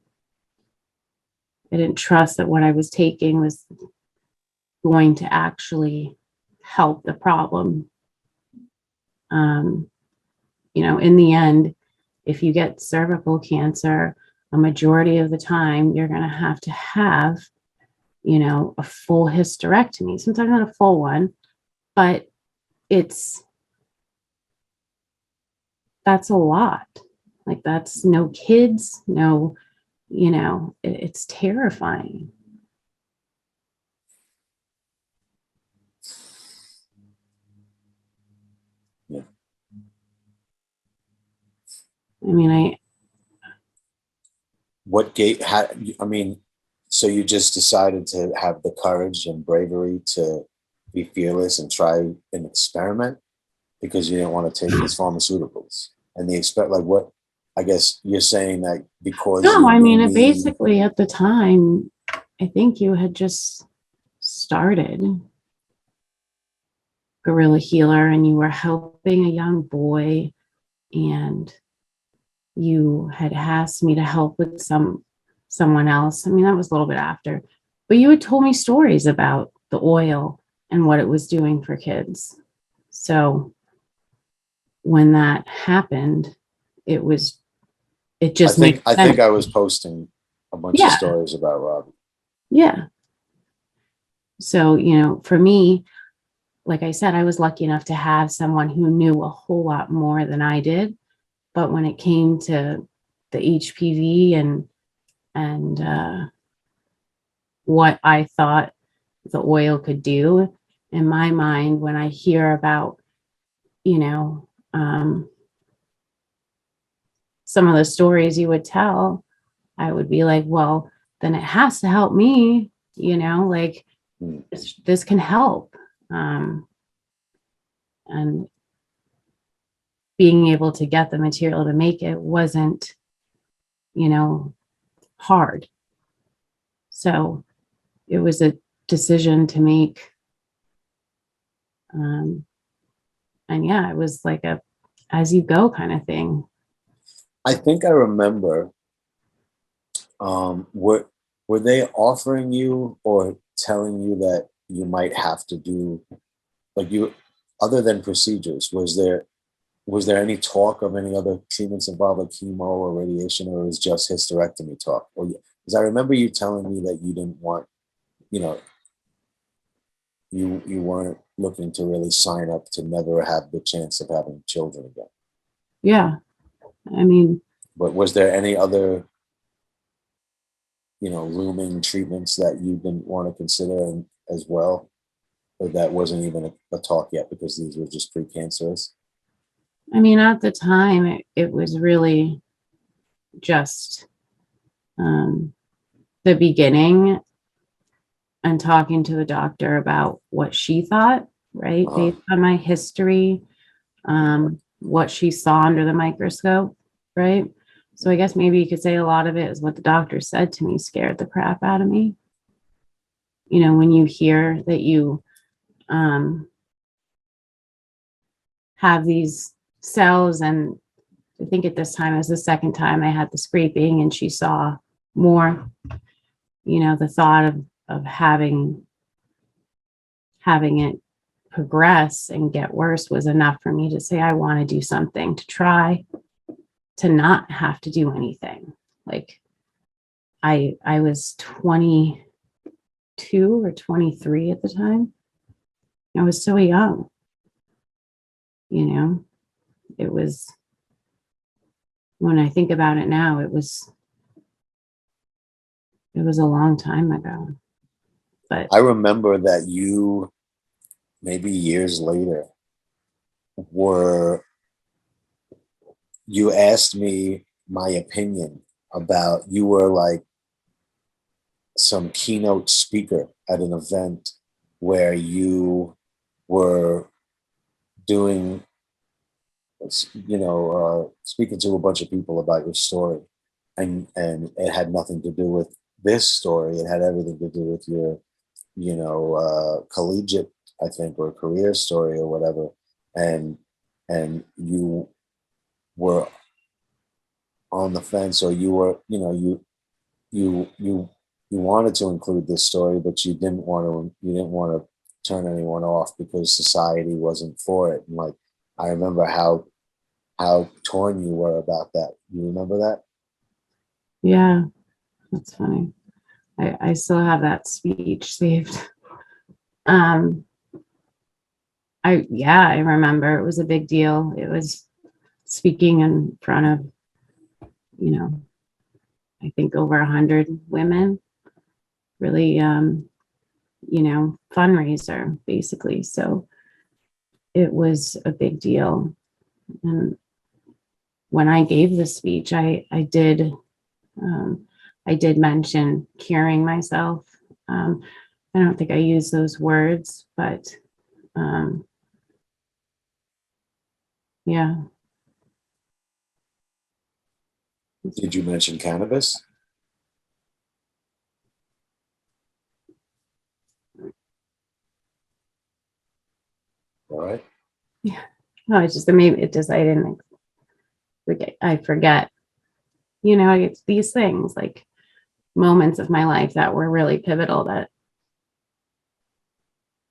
I didn't trust that what I was taking was going to actually help the problem. In the end, if you get cervical cancer, a majority of the time you're going to have, a full hysterectomy. Sometimes not a full one, but that's a lot. Like that's no kids, no, it's terrifying. Yeah. I mean, What gate? So you just decided to have the courage and bravery to be fearless and try an experiment because you didn't want to take these pharmaceuticals and what? I guess you're saying that because no, I mean, knew me, basically at the time, I think you had just started Guerrilla Healer and you were helping a young boy and you had asked me to help with someone else. I mean, that was a little bit after, but you had told me stories about the oil and what it was doing for kids. So when that happened, it just made sense. I think I was posting a bunch of stories about Robbie. Yeah. So, for me, like I said, I was lucky enough to have someone who knew a whole lot more than I did. But when it came to the HPV and what I thought the oil could do, in my mind, when I hear about, some of the stories you would tell, I would be like, well, then it has to help me, like this can help. And being able to get the material to make it wasn't, hard. So it was a decision to make. And yeah, it was like a as you go kind of thing. I think I remember. Were they offering you or telling you that you might have to do other than procedures? Was there any talk of any other treatments involved, like chemo or radiation, or it was just hysterectomy talk? Or because I remember you telling me that you didn't want, you weren't looking to really sign up to never have the chance of having children again. Yeah, I mean, but was there any other, looming treatments that you didn't want to consider as well, or that wasn't even a talk yet because these were just pre-cancerous? I mean, at the time, it was really just the beginning and talking to the doctor about what she thought, right? Based on my history, what she saw under the microscope, right? So I guess maybe you could say a lot of it is what the doctor said to me scared the crap out of me. When you hear that you have these cells, and I think at this time it was the second time I had the scraping and she saw more, the thought of having it progress and get worse was enough for me to say, I want to do something to try to not have to do anything. Like I was 22 or 23 at the time. I was so young, it was when I think about it now, it was a long time ago. But I remember that you, maybe years later, were you asked me my opinion about, you were like some keynote speaker at an event where you were doing, speaking to a bunch of people about your story, and it had nothing to do with this story. It had everything to do with your, collegiate, I think, or career story or whatever. And you were on the fence, or you were, you you you wanted to include this story, but you didn't want to turn anyone off because society wasn't for it. And like, I remember how torn you were about that. You remember that? yeah, that's funny. I still have that speech saved. Um, I remember it was a big deal. It was speaking in front of, I think over 100 women, really, fundraiser basically. So it was a big deal. And when I gave the speech, um, I did mention curing myself. Um, I don't think I used those words, but um, yeah, Did you mention cannabis? All right. yeah. No, it's just maybe it just I didn't forget. I forget. I get these things like moments of my life that were really pivotal that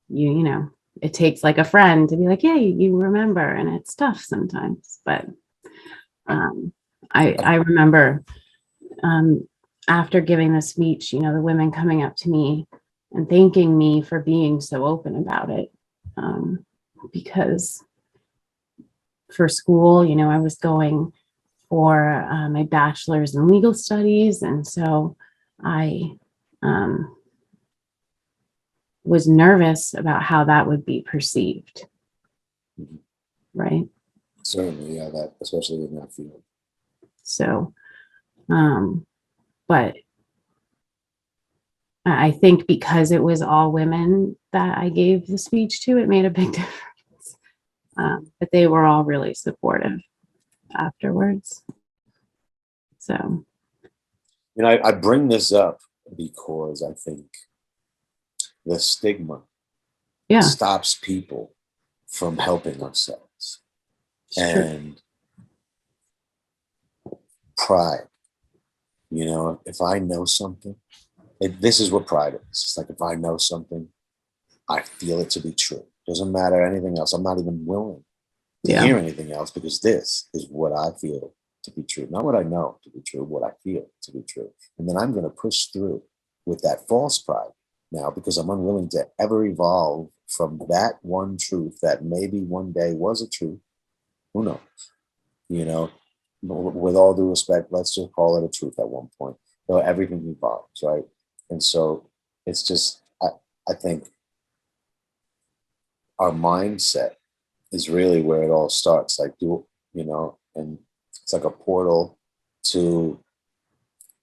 it takes like a friend to be like, hey, you remember, and it's tough sometimes. But um, I remember um, after giving the speech, the women coming up to me and thanking me for being so open about it. Because for school, I was going for my bachelor's in legal studies. And so I um, was nervous about how that would be perceived. Mhm. Right. Certainly, yeah, that, especially in that field. So, but I think because it was all women that I gave the speech to, it made a big difference. But they were all really supportive afterwards. So, I bring this up because I think the stigma yeah, stops people from helping themselves, it's true. and pride. If I know something, this is what pride is. It's like, if I know something, I feel it to be true. Doesn't matter anything else. I'm not even willing to Yeah. hear anything else, because this is what I feel to be true. Not what I know to be true, what I feel to be true. And then I'm going to push through with that false pride now, because I'm unwilling to ever evolve from that one truth that maybe one day was a truth. Who knows? You know, with all due respect, let's just call it a truth at one point. Though everything evolves, right? And so it's just, I think our mindset is really where it all starts. Like, and it's like a portal to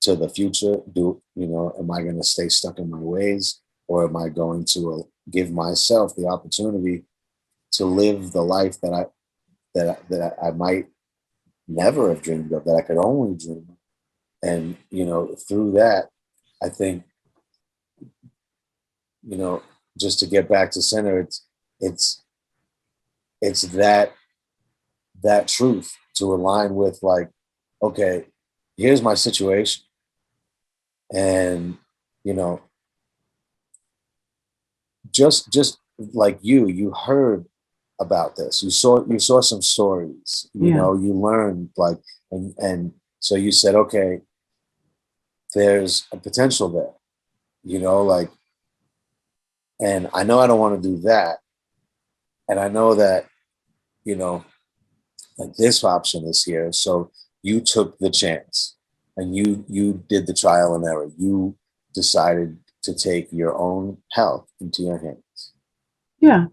the future. Am I going to stay stuck in my ways, or am I going to give myself the opportunity to live the life that I might never have dreamed of, that I could only dream of? And through that, I think, you know, just to get back to center, it's it's that truth to align with, like, okay, here's my situation. And you know just like you heard about this, you saw some stories, Yeah. you learned, like, and so you said, okay, there's a potential there, like, and I know I don't want to do that, and I know that, you know like, this option is here. So you took the chance and you did the trial and error. You decided to take your own health into your hands. Yeah.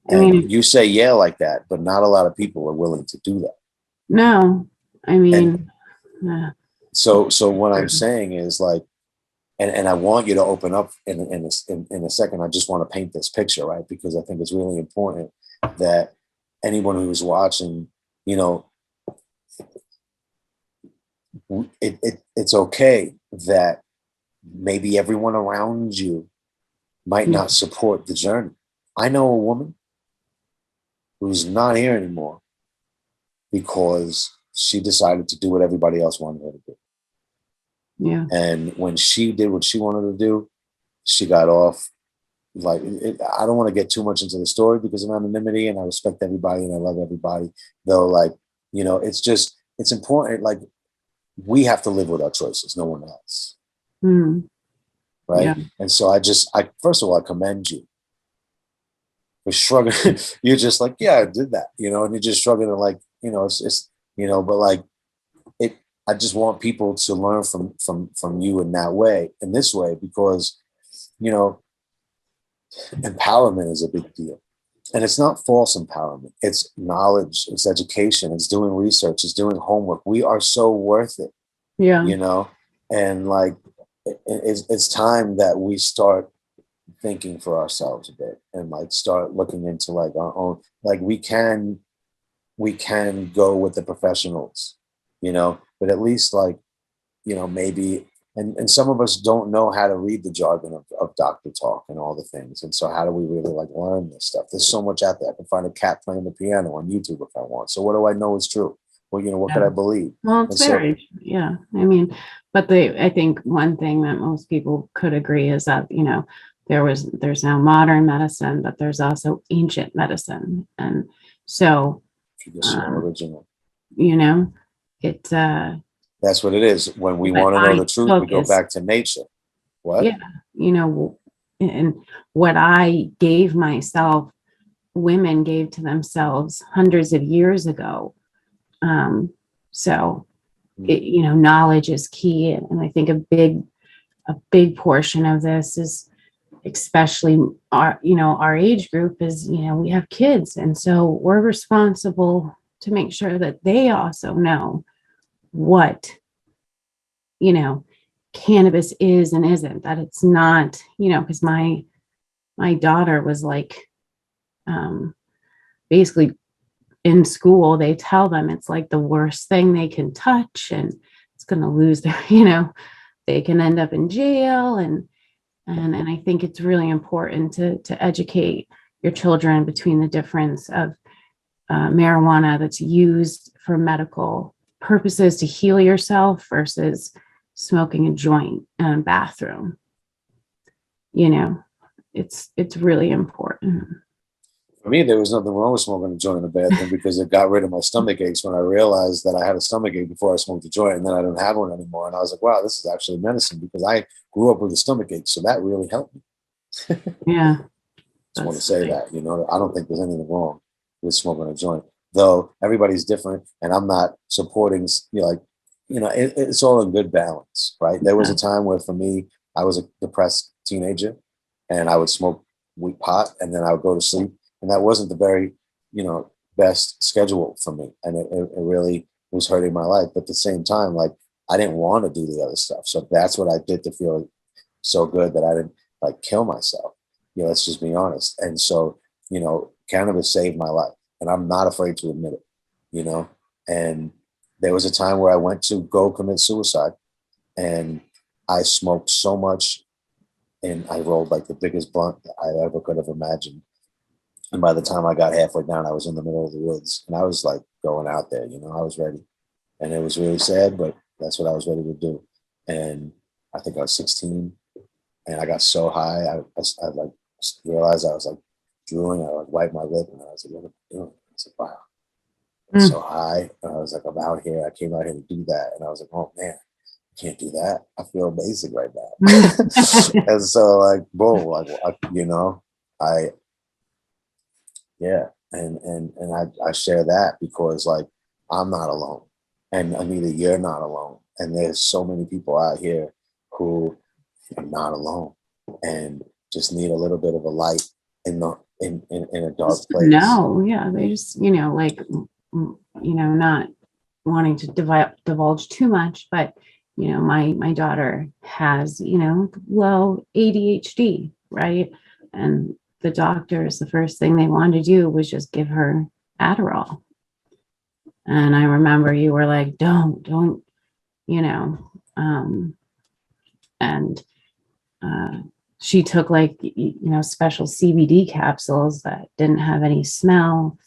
I And mean, you say yeah like that, but not a lot of people are willing to do that. no, I And mean, so what I'm saying is like, and I want you to open up in a second. I just want to paint this picture, right? Because I think it's really important that anyone who's watching, you know, it's okay that maybe everyone around you might yeah, not support the journey. I know a woman who's not here anymore because she decided to do what everybody else wanted her to do. yeah, And when she did what she wanted to do, she got off. Like, I don't want to get too much into the story because of anonymity, and I respect everybody and I love everybody. Though, like, you know, it's important. Like, we have to live with our choices, no one else, mm, yeah, right? And so I first of all, I commend you for shrugging. You're just like, yeah, I did that, you know, and you're just shrugging and like, you know, it's you know, but like it. I just want people to learn from you in that way, in this way, because you know, empowerment is a big deal. And it's not false empowerment. It's knowledge, it's education, it's doing research, it's doing homework. We are so worth it, yeah, you know? And like, it's time that we start thinking for ourselves a bit and like start looking into like our own, like we can go with the professionals, you know, but at least like, you know, maybe, and some of us don't know how to read the jargon of doctor talk and all the things. And so how do we really like learn this stuff? There's so much out there. I can find a cat playing the piano on YouTube if I want. So what do I know is true? Well, you know, what could yeah. I believe? Well, And it's so very, yeah. I mean, but I think one thing that most people could agree is that, there's now modern medicine, but there's also ancient medicine. And so, traditional, um, original. you know, it, That's what it is. When we what want to know I the truth, we took go is, back to nature. What? yeah, and what I gave myself, women gave to themselves hundreds of years ago. Um, so, Mm. knowledge is key. And I think a big portion of this is, especially our age group is, we have kids. And so we're responsible to make sure that they also know what, you know, cannabis is and isn't, that it's not, because my daughter was like, um, basically in school, they tell them it's like the worst thing they can touch and it's going to lose their, they can end up in jail. And I think it's really important to educate your children between the difference of marijuana that's used for medical purposes to heal yourself versus smoking a joint in a bathroom. You know, it's really important. For me, there was nothing wrong with smoking a joint in the bathroom because it got rid of my stomach aches when I realized that I had a stomach ache before I smoked a joint, and then I didn't have one anymore. And I was like, wow, this is actually medicine because I grew up with a stomach ache. So that really helped me. Yeah, Just want to that's say that, you know, I don't think there's anything wrong with smoking a joint, though everybody's different. And I'm not supporting, like, it's all in good balance, right? There was yeah. a time where for me, I was a depressed teenager and I would smoke weed pot and then I would go to sleep. And that wasn't the very, best schedule for me. And it really was hurting my life. But at the same time, like, I didn't want to do the other stuff. So that's what I did to feel so good that I didn't like kill myself. Let's just be honest. And so, cannabis saved my life. And I'm not afraid to admit it, you know. And there was a time where I went to go commit suicide and I smoked so much and I rolled like the biggest blunt that I ever could have imagined. And by the time I got halfway down, I was in the middle of the woods and I was like going out there, I was ready. And it was really sad, but that's what I was ready to do. And I think I was 16 and I got so high, I like realized I was like drooling. I like wiped my lip and I was like, what am I doing? I was like, wow, I'm Mm. so high. And I was like, I'm out here. I came out here to do that. And I was like, oh man, I can't do that. I feel amazing right Mm. now. And so like, boom, like, I, yeah. And I share that because like, I'm not alone. And Anita, you're not alone. And there's so many people out here who are not alone and just need a little bit of a light in the in a dark place. No, yeah, they just, like, not wanting to divulge too much, but my daughter has, low ADHD, right? And the doctors, the first thing they wanted to do was just give her Adderall. And I remember you were like, don't, and she took like, special CBD capsules that didn't have any smell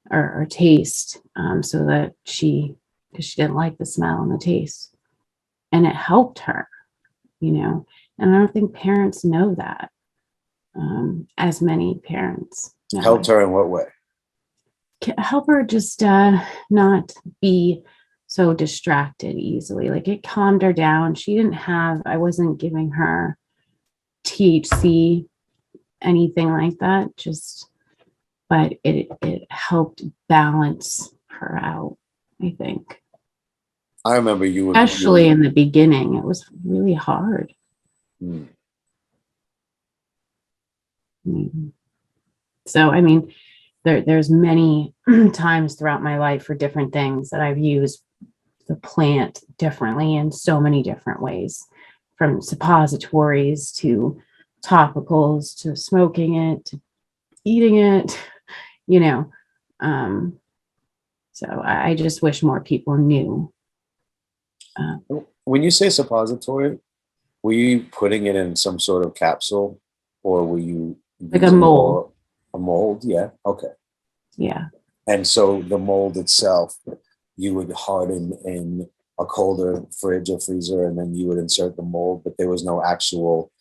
or taste, so that because she didn't like the smell and the taste, and it helped her, and I don't think parents know that, as many parents know. Helped her in what way? Help her just not be so distracted easily. Like, it calmed her down. I wasn't giving her THC, anything like that, but it helped balance her out, I think. I remember you Especially in the beginning, it was really hard. Mm. So, I mean, there's many times throughout my life for different things that I've used the plant differently in so many different ways, from suppositories to topicals to smoking it to eating it, so I just wish more people knew. When you say suppository, were you putting it in some sort of capsule, or were you Like a mold? A mold, yeah. Okay. Yeah. And so the mold itself, you would harden in a colder fridge or freezer, and then you would insert the mold, but there was no actual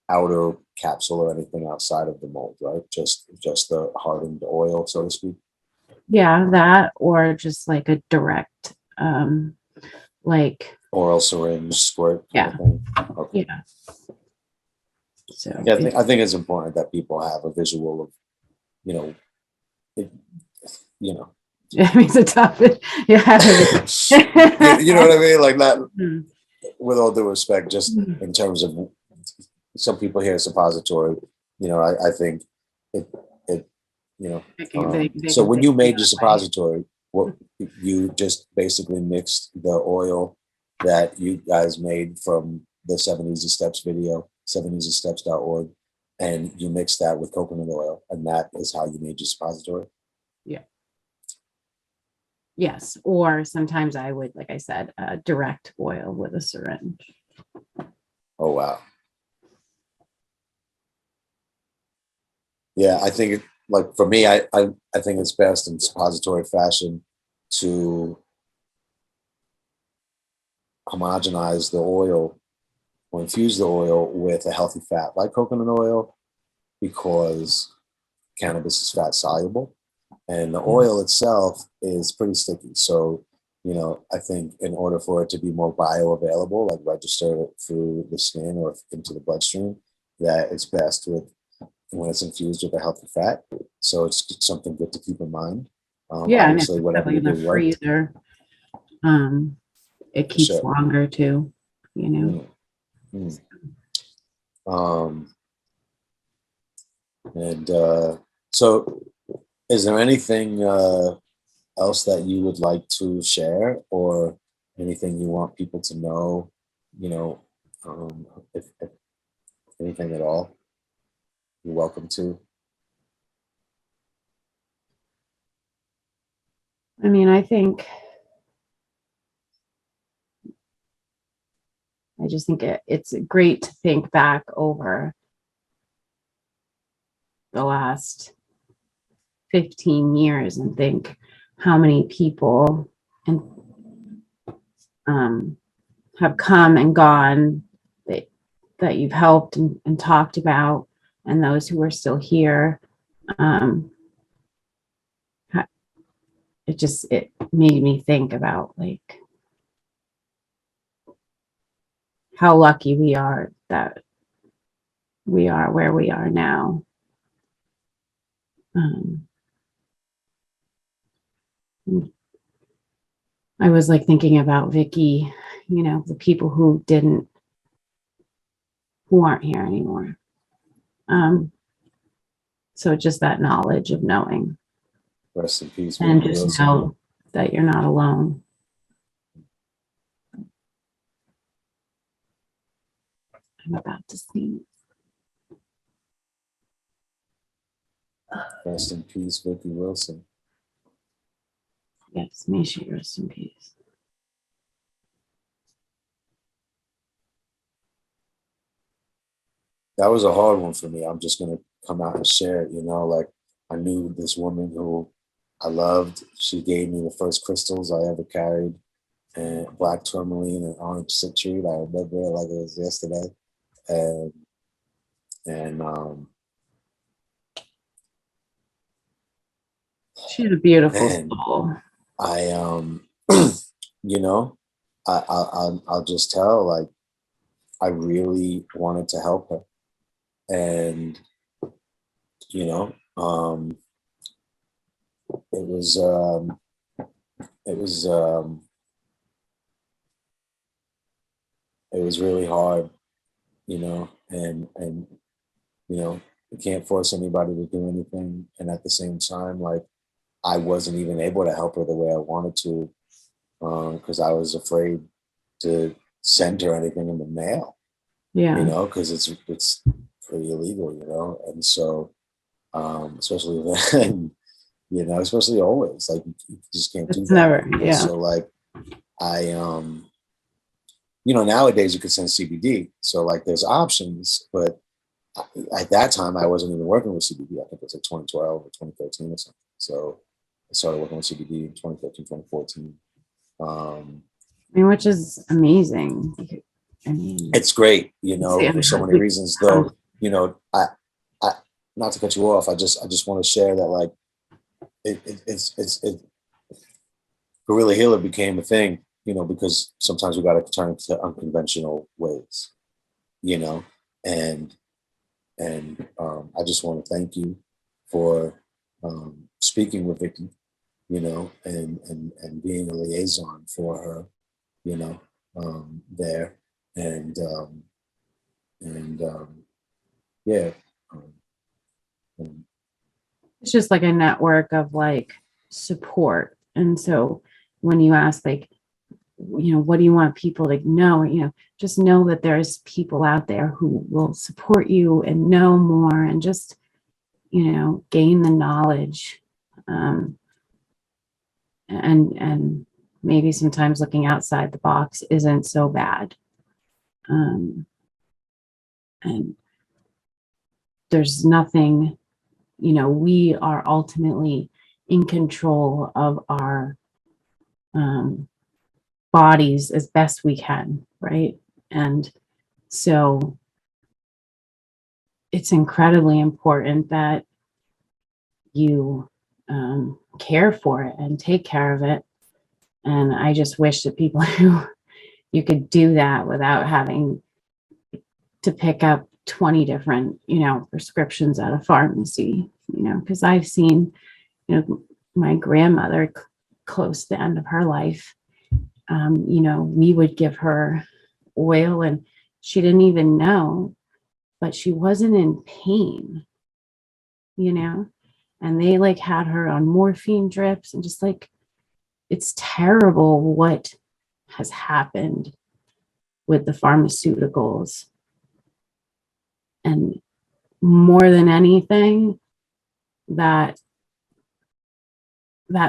outer capsule or anything outside of the mold, right? Just the hardened oil, so to speak. Yeah, that, or just like a direct, like oral syringe squirt. Yeah. Okay. Yeah. So Yeah, I think it's important that people have a visual of, it, it makes it tough. Yeah. you know what I mean? Like, not Mm. with all due respect, just in terms of some people hear suppository, I think it, so when you made your suppository, what you just basically mixed the oil that you guys made from the 7 Easy Steps video, 7easysteps.org, and you mixed that with coconut oil, and that is how you made your suppository? Yeah. Yes. Or sometimes I would, like I said, direct oil with a syringe. Oh, wow. Yeah, I think like for me, I think it's best in suppository fashion to homogenize the oil or infuse the oil with a healthy fat like coconut oil, because cannabis is fat soluble and the oil itself is pretty sticky. So, I think in order for it to be more bioavailable, like register through the skin or into the bloodstream, that it's best when it's infused with a healthy fat. So it's something good to keep in mind. Yeah, Obviously, whatever you in the do, freezer. It keeps sure. longer too, And so, is there anything else that you would like to share, or anything you want people to know? If anything at all, you're welcome to. I mean, I just think it's great to think back over the last 15 years and think how many people and have come and gone that you've helped and talked about, and those who are still here. It made me think about like how lucky we are that we are where we are now. I was like thinking about Vicky, the people who aren't here anymore. So just that knowledge of knowing. Rest in peace, And Vicky just Wilson. know that you're not alone. I'm about to sneeze. Rest in peace, Vicky Wilson. Yes, may she rest in peace. That was a hard one for me. I'm just gonna come out and share it. Like I knew this woman who I loved. She gave me the first crystals I ever carried, and black tourmaline and orange citrate. I remember it like it was yesterday. And She had a beautiful man, soul. I you know, I'll just tell, like, I really wanted to help her, and you know, it was it was it was really hard, and you can't force anybody to do anything, and at the same time, like, I wasn't even able to help her the way I wanted to, because I was afraid to send her anything in the mail, Yeah. because it's pretty illegal, and so especially then, especially always, like, you just can't do It's that. never, yeah. So like I nowadays you could send CBD, so like there's options, but at that time I wasn't even working with CBD. I think it was like 2012 or 2013 or something. So I started working with CBD in 2013, 2014. Which is amazing. It's great, see, for so many reasons. Though, I not to cut you off, I just want to share that, like, it Guerrilla Healer became a thing, because sometimes we got to turn to unconventional ways, you know, and I just want to thank you for speaking with Vicky, and being a liaison for her, there, and and yeah, um, and it's just like a network of like support. And so when you ask, like, what do you want people to know? Just know that there's people out there who will support you and know more, and just, gain the knowledge. And maybe sometimes looking outside the box isn't so bad. And there's nothing, we are ultimately in control of our bodies as best we can, right? And so it's incredibly important that you care for it and take care of it. And I just wish that people who you could do that without having to pick up 20 different, prescriptions at a pharmacy, because I've seen, my grandmother close to the end of her life, we would give her oil and she didn't even know, but she wasn't in pain, and they like had her on morphine drips, and just like, it's terrible what has happened with the pharmaceuticals. And more than anything, that's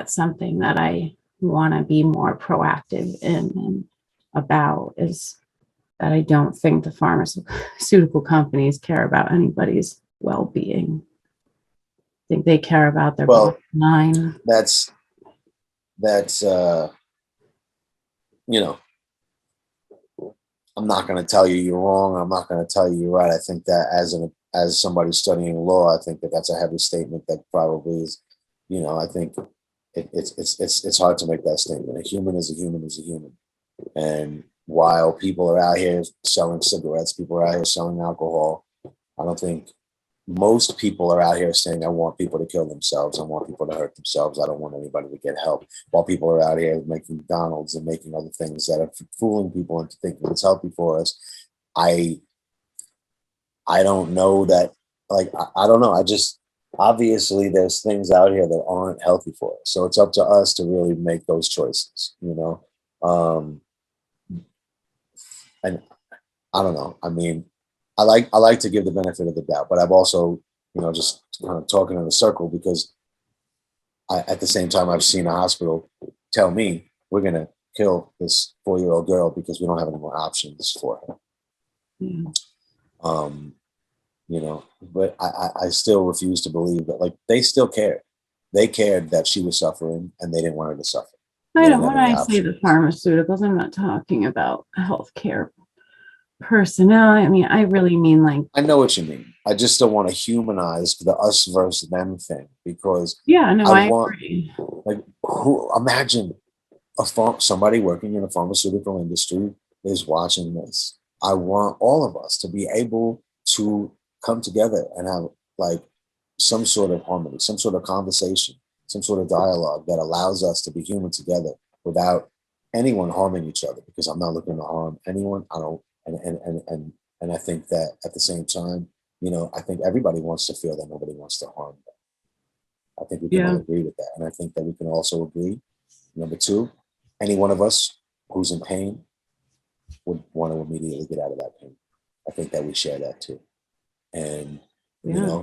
something that I want to be more proactive in and about, is that I don't think the pharmaceutical companies care about anybody's well-being. I think they care about their bottom line. that's I'm not going to tell you you're wrong. I'm not going to tell you you're right. I think that as somebody studying law, I think that that's a heavy statement that probably is, I think it's hard to make that statement. A human is a human is a human. And while people are out here selling cigarettes, people are out here selling alcohol, I don't think most people are out here saying, I want people to kill themselves. I want people to hurt themselves. I don't want anybody to get help. While people are out here making McDonald's and making other things that are fooling people into thinking it's healthy for us. I don't know that, like, I don't know. I just, obviously there's things out here that aren't healthy for us. So it's up to us to really make those choices, you know? And I don't know. I mean, I like to give the benefit of the doubt, but I've also, just kind of talking in a circle because at the same time, I've seen a hospital tell me we're going to kill this 4-year-old girl because we don't have any more options for her. Yeah. Um, but I still refuse to believe that, like, they still cared. They cared that she was suffering and they didn't want her to suffer. I don't, when I say the pharmaceuticals, I'm not talking about healthcare personnel. I mean, I really mean, like, I know what you mean. I just don't want to humanize the us versus them thing because yeah, no, I want, agree. like, imagine somebody working in the pharmaceutical industry is watching this. I want all of us to be able to come together and have, like, some sort of harmony, some sort of conversation, some sort of dialogue that allows us to be human together without anyone harming each other, because I'm not looking to harm anyone. I don't, and I think that at the same time, I think everybody wants to feel that nobody wants to harm them. I think we can all Yeah. agree with that. And I think that we can also agree, number two, any one of us who's in pain would want to immediately get out of that pain. I think that we share that too. And, Yeah.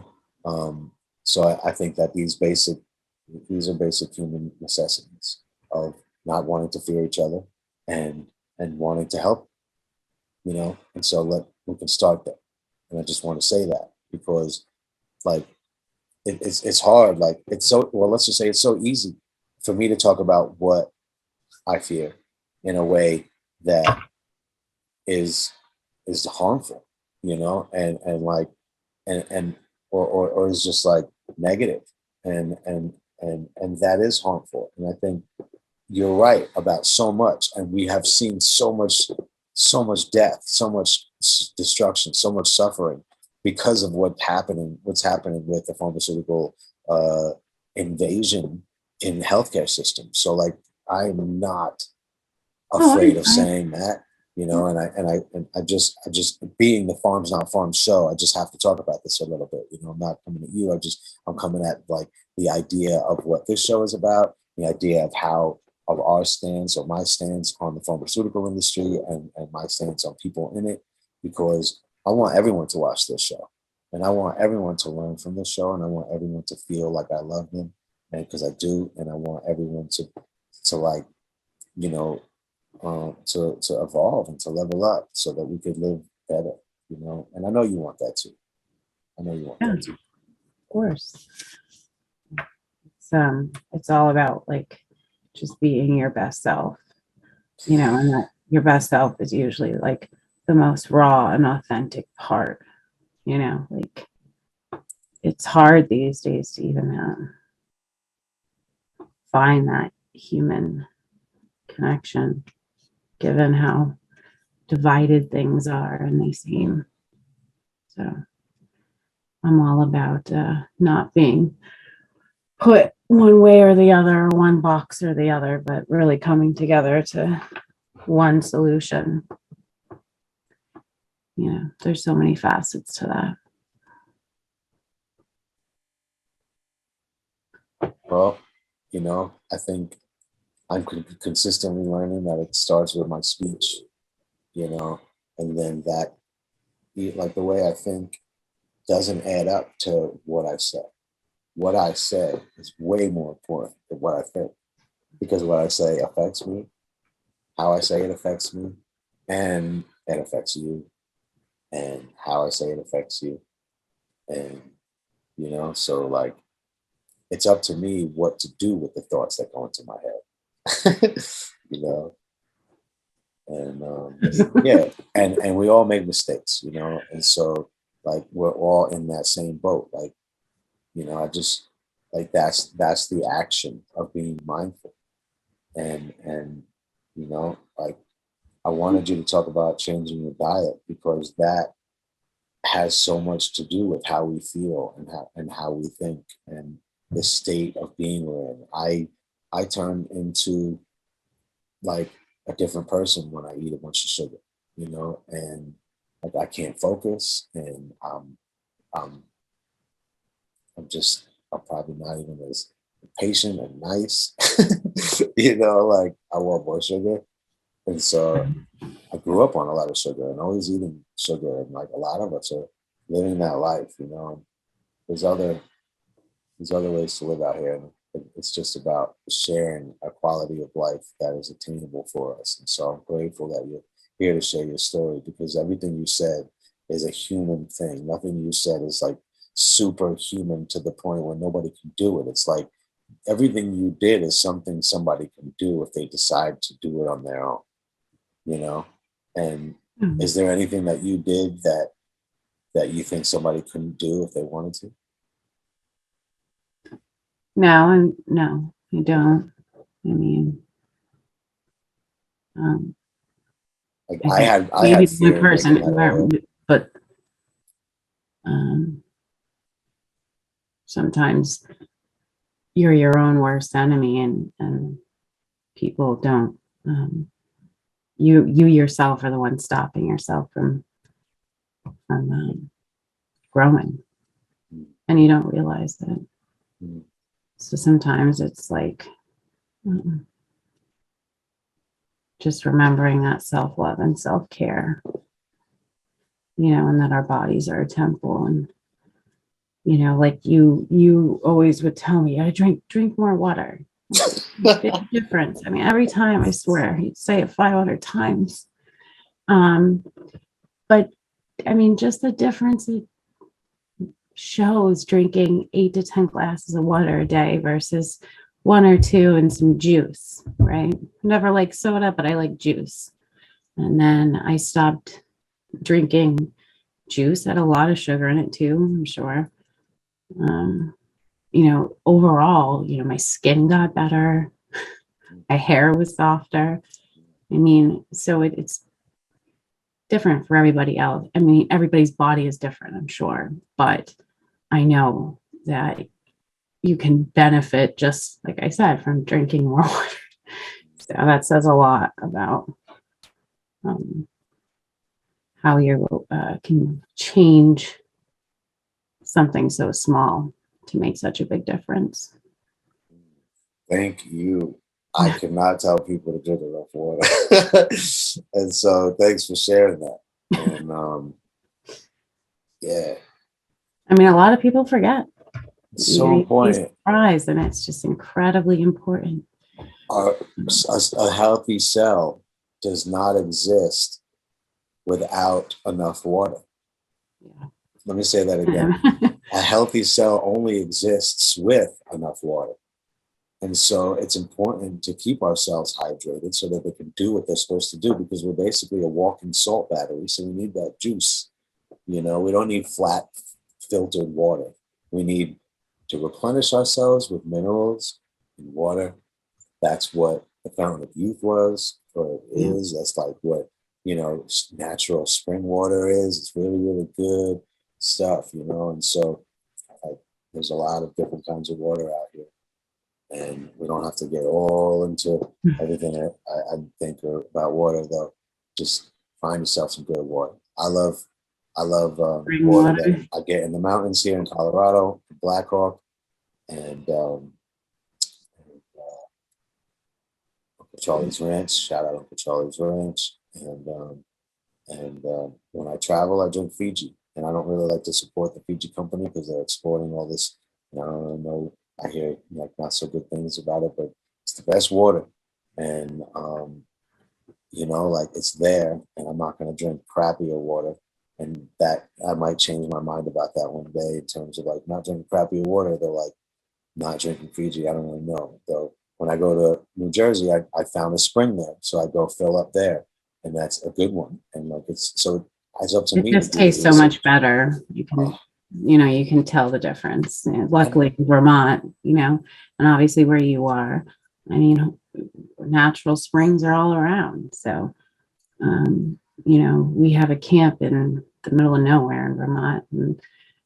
So I think that these are basic human necessities of not wanting to fear each other and wanting to help, and so we can start there. And I just want to say that because, like, it's hard. Like, it's so, well, let's just say it's so easy for me to talk about what I fear in a way that is harmful, and like, and or is just like negative, and that is harmful. And I think you're right about so much, and we have seen so much death, so much destruction, so much suffering because of what's happening with the pharmaceutical uh, invasion in healthcare systems. So, like, I'm not Oh, afraid of saying that, and I just being the Farms Not Farms show, I just have to talk about this a little bit. I'm not coming at you. I'm coming at, like, the idea of what this show is about, the idea of our stance, or my stance on the pharmaceutical industry, and my stance on people in it, because I want everyone to watch this show, and I want everyone to learn from this show, and I want everyone to feel like I love them, and because I do, and I want everyone to like, you know to evolve and to level up so that we could live better, and I know you want that too. I know you want yeah, that of too. course. It's all about, like, just being your best self, and that your best self is usually, like, the most raw and authentic part, like, it's hard these days to even find that human connection, given how divided things are and they seem. So I'm all about not being put one way or the other, one box or the other, but really coming together to one solution. There's so many facets to that. Well, I think I'm consistently learning that it starts with my speech, and then that, like, the way I think doesn't add up to what I say. What I say is way more important than what I think, because what I say affects me, how I say it affects me, and it affects you, and how I say it affects you. And, so, like, it's up to me what to do with the thoughts that go into my head, and yeah, and we all make mistakes, and so, like, we're all in that same boat. Like, I just, like, that's the action of being mindful, and like, I wanted you to talk about changing your diet because that has so much to do with how we feel and how we think and the state of being we're in. I turn into like a different person when I eat a bunch of sugar, you know, and like I can't focus and um I'm probably not even as patient and nice. You know, like I want more sugar. And so I grew up on a lot of sugar and always eating sugar, and like a lot of us are living that life, you know. There's other ways to live out here, and it's just about sharing a quality of life that is attainable for us. And so I'm grateful that you're here to share your story, because everything you said is a human thing. Nothing you said is like superhuman to the point where nobody can do it. It's like everything you did is something somebody can do if they decide to do it on their own, you know. And Mm. is there anything that you did that you think somebody couldn't do if they wanted to? No, I don't. I mean, um, Like I I think had I maybe had the one fear person making that who oil. but um, sometimes you're your own worst enemy, and people don't. Um, you yourself are the one stopping yourself from growing, Mm, and you don't realize that. mm, So sometimes it's like um, just remembering that self-love and self-care, and that our bodies are a temple. And like you always would tell me, I drink more water. Big difference. I mean, every time, I swear, he'd say it 500 times. um but I mean, just the difference it shows drinking 8 to 10 glasses of water a day versus one or two and some juice, right? Never like soda, but I like juice. And then I stopped drinking juice. Had a lot of sugar in it too, I'm sure. um Overall, my skin got better, my hair was softer. I mean, so it's different for everybody else. I mean, everybody's body is different, I'm sure, but I know that you can benefit, just like I said, from drinking more water. So that says a lot about um, how you can change something so small to make such a big difference. Thank you. I cannot tell people to drink enough water. And so thanks for sharing that. And yeah, I mean, a lot of people forget. it's so You'd be important. surprised, and it's just incredibly important. Our, a healthy cell does not exist without enough water. Yeah. Let me say that again. A healthy cell only exists with enough water. And so it's important to keep ourselves hydrated so that they can do what they're supposed to do, because we're basically a walking salt battery. So we need that juice. You know, we don't need flat filtered water. We need to replenish ourselves with minerals and water. That's what the fountain of youth was, or it Yeah. is. That's like what, natural spring water is. It's really, really good stuff, And so like, there's a lot of different kinds of water out here, and we don't have to get all into everything I think about water, though. Just find yourself some good water. I love Spring water that water. I get in the mountains here in Colorado, Blackhawk, and Uncle Charlie's Ranch. Shout out Uncle Charlie's Ranch. And when I travel, I drink Fiji, and I don't really like to support the Fiji company because they're exporting all this. And I don't really know. I hear like not so good things about it, but it's the best water, and like it's there, and I'm not going to drink crappier water. And that I might change my mind about that one day in terms of like not drinking crappier water. They're like not drinking Fiji. I don't really know though. When I go to New Jersey, I found a spring there, so I go fill up there, and that's a good one. And like it's up to It me to just do the tastes so research. much better. Oh, You can tell the difference. And and luckily, Vermont, and obviously where you are, I mean, natural springs are all around. So, we have a camp in the middle of nowhere in Vermont, and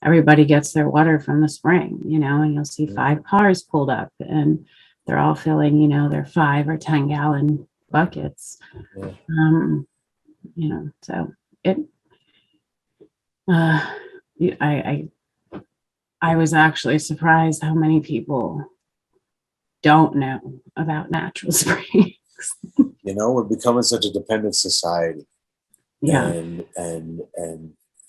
everybody gets their water from the spring, and you'll see 5 cars pulled up, and they're all filling, their 5 or 10 gallon buckets. Yeah. So it, uh, I was actually surprised how many people don't know about natural springs. We're becoming such a dependent society. Yeah. And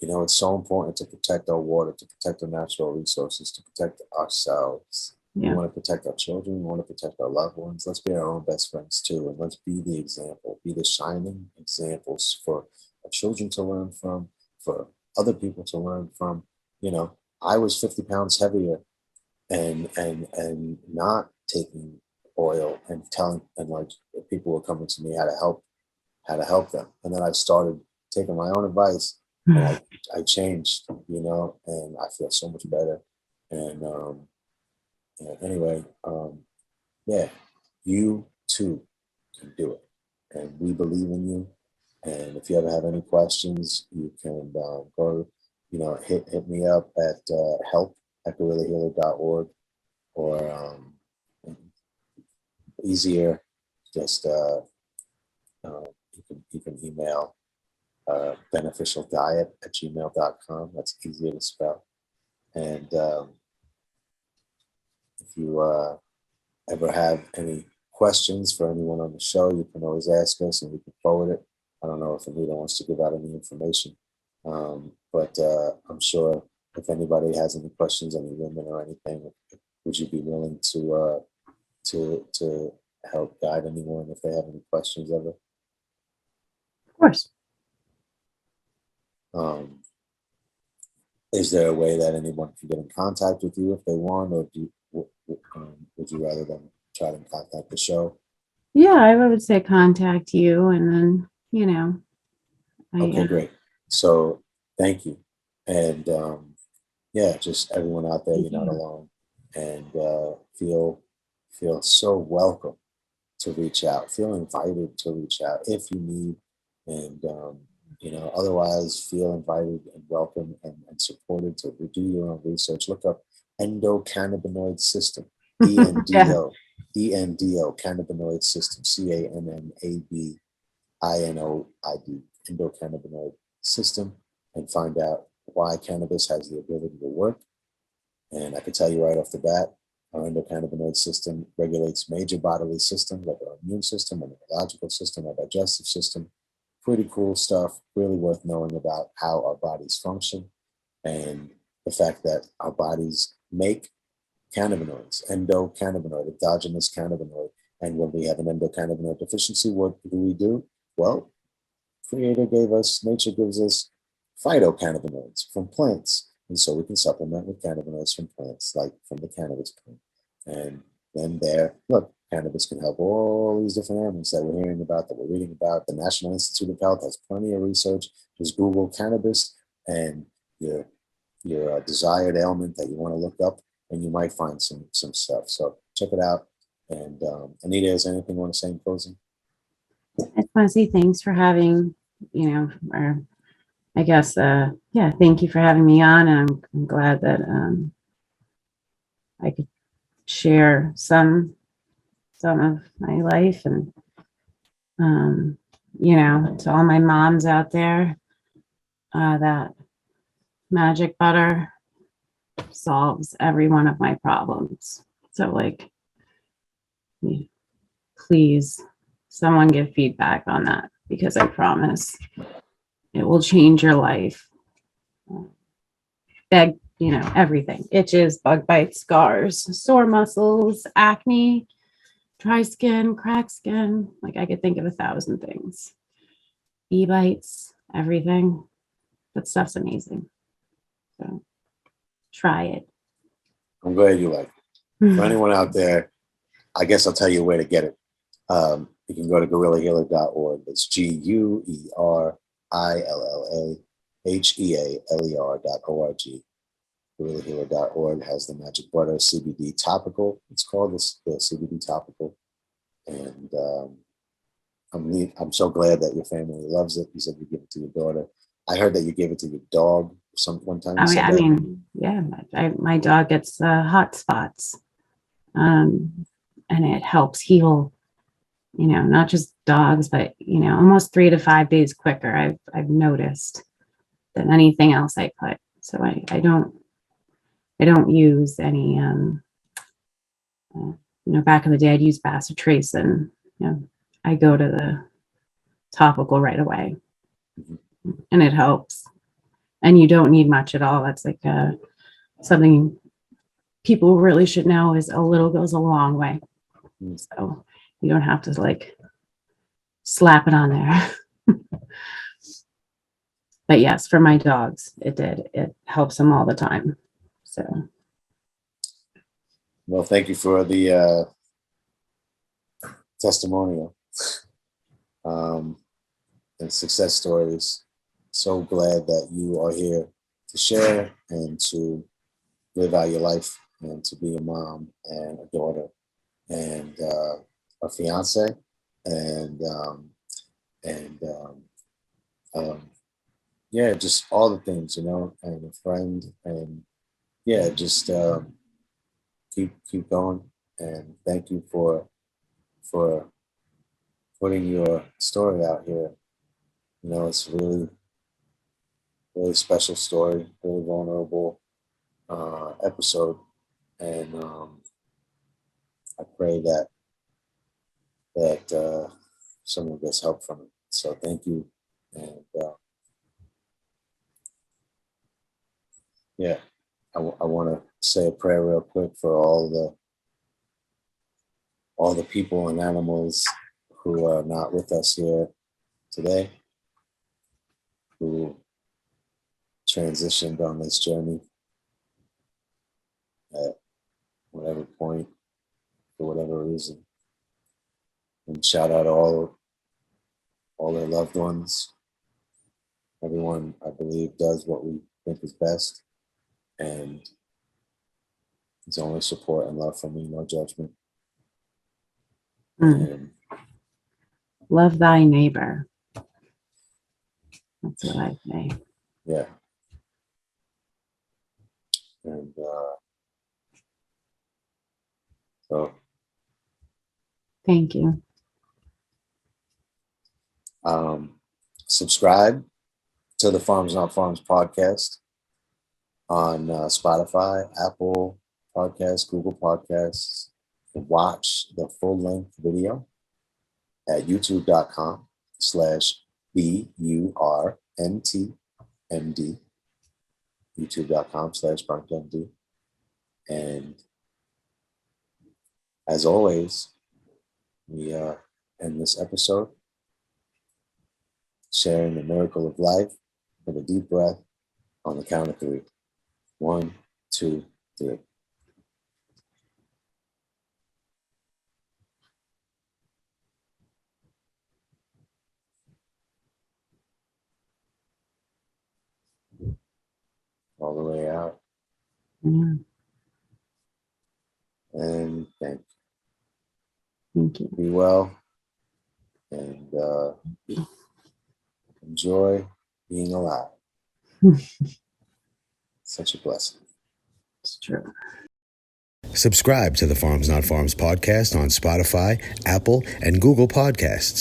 it's so important to protect our water, to protect our natural resources, to protect ourselves. We Yeah. want to protect our children. We want to protect our loved ones. Let's be our own best friends too, and let's be the example, be the shining examples for our children to learn from, for other people to learn from. I was 50 pounds heavier and not taking oil and telling, and like people were coming to me how to help them. And then I started taking my own advice, and I changed, and I feel so much better. And anyway, yeah, you too can do it. And we believe in you. And if you ever have any questions, you can go, hit me up at help@guerrillahealer.org, or easier, just you can email beneficialdiet@gmail.com. That's easier to spell. And if you ever have any questions for anyone on the show, you can always ask us and we can forward it. I don't know if Anita wants to give out any information, but I'm sure if anybody has any questions, any women or anything, would you be willing to help guide anyone if they have any questions ever? Of course. Is there a way that anyone can get in contact with you if they want, or would you rather them try to contact the show? Yeah, I would say contact you, and then, Okay, great. So thank you. And yeah, just everyone out there, you're not alone. And feel so welcome to reach out. Feel invited to reach out if you need. And otherwise feel invited and welcome and supported to do your own research. Look up endocannabinoid system, ENDO, cannabinoid system, CANNABINOID, endocannabinoid system, and find out why cannabis has the ability to work. And I can tell you right off the bat, our endocannabinoid system regulates major bodily systems like our immune system, our neurological system, our digestive system. Pretty cool stuff, really worth knowing about how our bodies function, and the fact that our bodies make cannabinoids, endocannabinoid, endogenous cannabinoid. And when we have an endocannabinoid deficiency, what do we do? Well, nature gives us phytocannabinoids from plants. And so we can supplement with cannabinoids from plants, like from the cannabis plant. And then look, cannabis can help all these different ailments that we're hearing about, that we're reading about. The National Institute of Health has plenty of research. Just Google cannabis and your desired ailment that you want to look up, and you might find some stuff. So check it out. And Anita, is there anything you want to say in closing? I just want to say thanks for having, or I guess, thank you for having me on. And I'm glad that I could share some of my life. And, to all my moms out there, that magic butter solves every one of my problems. So, please, someone give feedback on that, because I promise it will change your life. Everything. Itches, bug bites, scars, sore muscles, acne, dry skin, cracked skin. I could think of 1,000 things. Bee bites, everything. That stuff's amazing. So try it. I'm glad you like it. For anyone out there, I guess I'll tell you where to get it. You can go to guerrillahealer.org. It's GUERRILLAHEALER.org. Guerrillahealer.org has the magic butter CBD topical. It's called the CBD topical. And I'm so glad that your family loves it. You said you give it to your daughter. I heard that you gave it to your dog one time. You I mean, said I that. mean, yeah, my dog gets hot spots, and it helps heal. Not just dogs, but almost 3 to 5 days quicker. I've noticed than anything else I put. So I don't use any. Back in the day, I'd use bacitracin. I go to the topical right away, Mhm. and it helps. And you don't need much at all. That's like something people really should know is a little goes a long way. Mm. So you don't have to like slap it on there. But yes, for my dogs, it helps them all the time. So Well, thank you for the testimonial and success stories. So glad that you are here to share and to live out your life and to be a mom and a daughter and a fiance and and yeah, just all the things, and a friend, and yeah, just keep going. And thank you for putting your story out here. It's really special story, really vulnerable episode, and I pray that someone gets help from it. So thank you, and yeah, I want to say a prayer real quick for all the people and animals who are not with us here today, who transitioned on this journey at whatever point, for whatever reason. And shout out all their loved ones. Everyone, I believe, does what we think is best. And it's only support and love from me, no judgment. And love thy neighbor. That's what I say. yeah. And so Thank you. subscribe to the Pharms Not Pharms podcast on Spotify, Apple Podcasts, Google Podcasts. Watch the full length video at youtube.com/BURNTmd, youtube.com/BURNTmd. And as always, we end this episode sharing the miracle of life with a deep breath on the count of 3. 1, 2, 3. All the way out. Yeah. And thank you. Be well and enjoy being alive. Such a blessing. It's true. Subscribe to the Pharms Not Pharms podcast on Spotify, Apple, and Google Podcasts.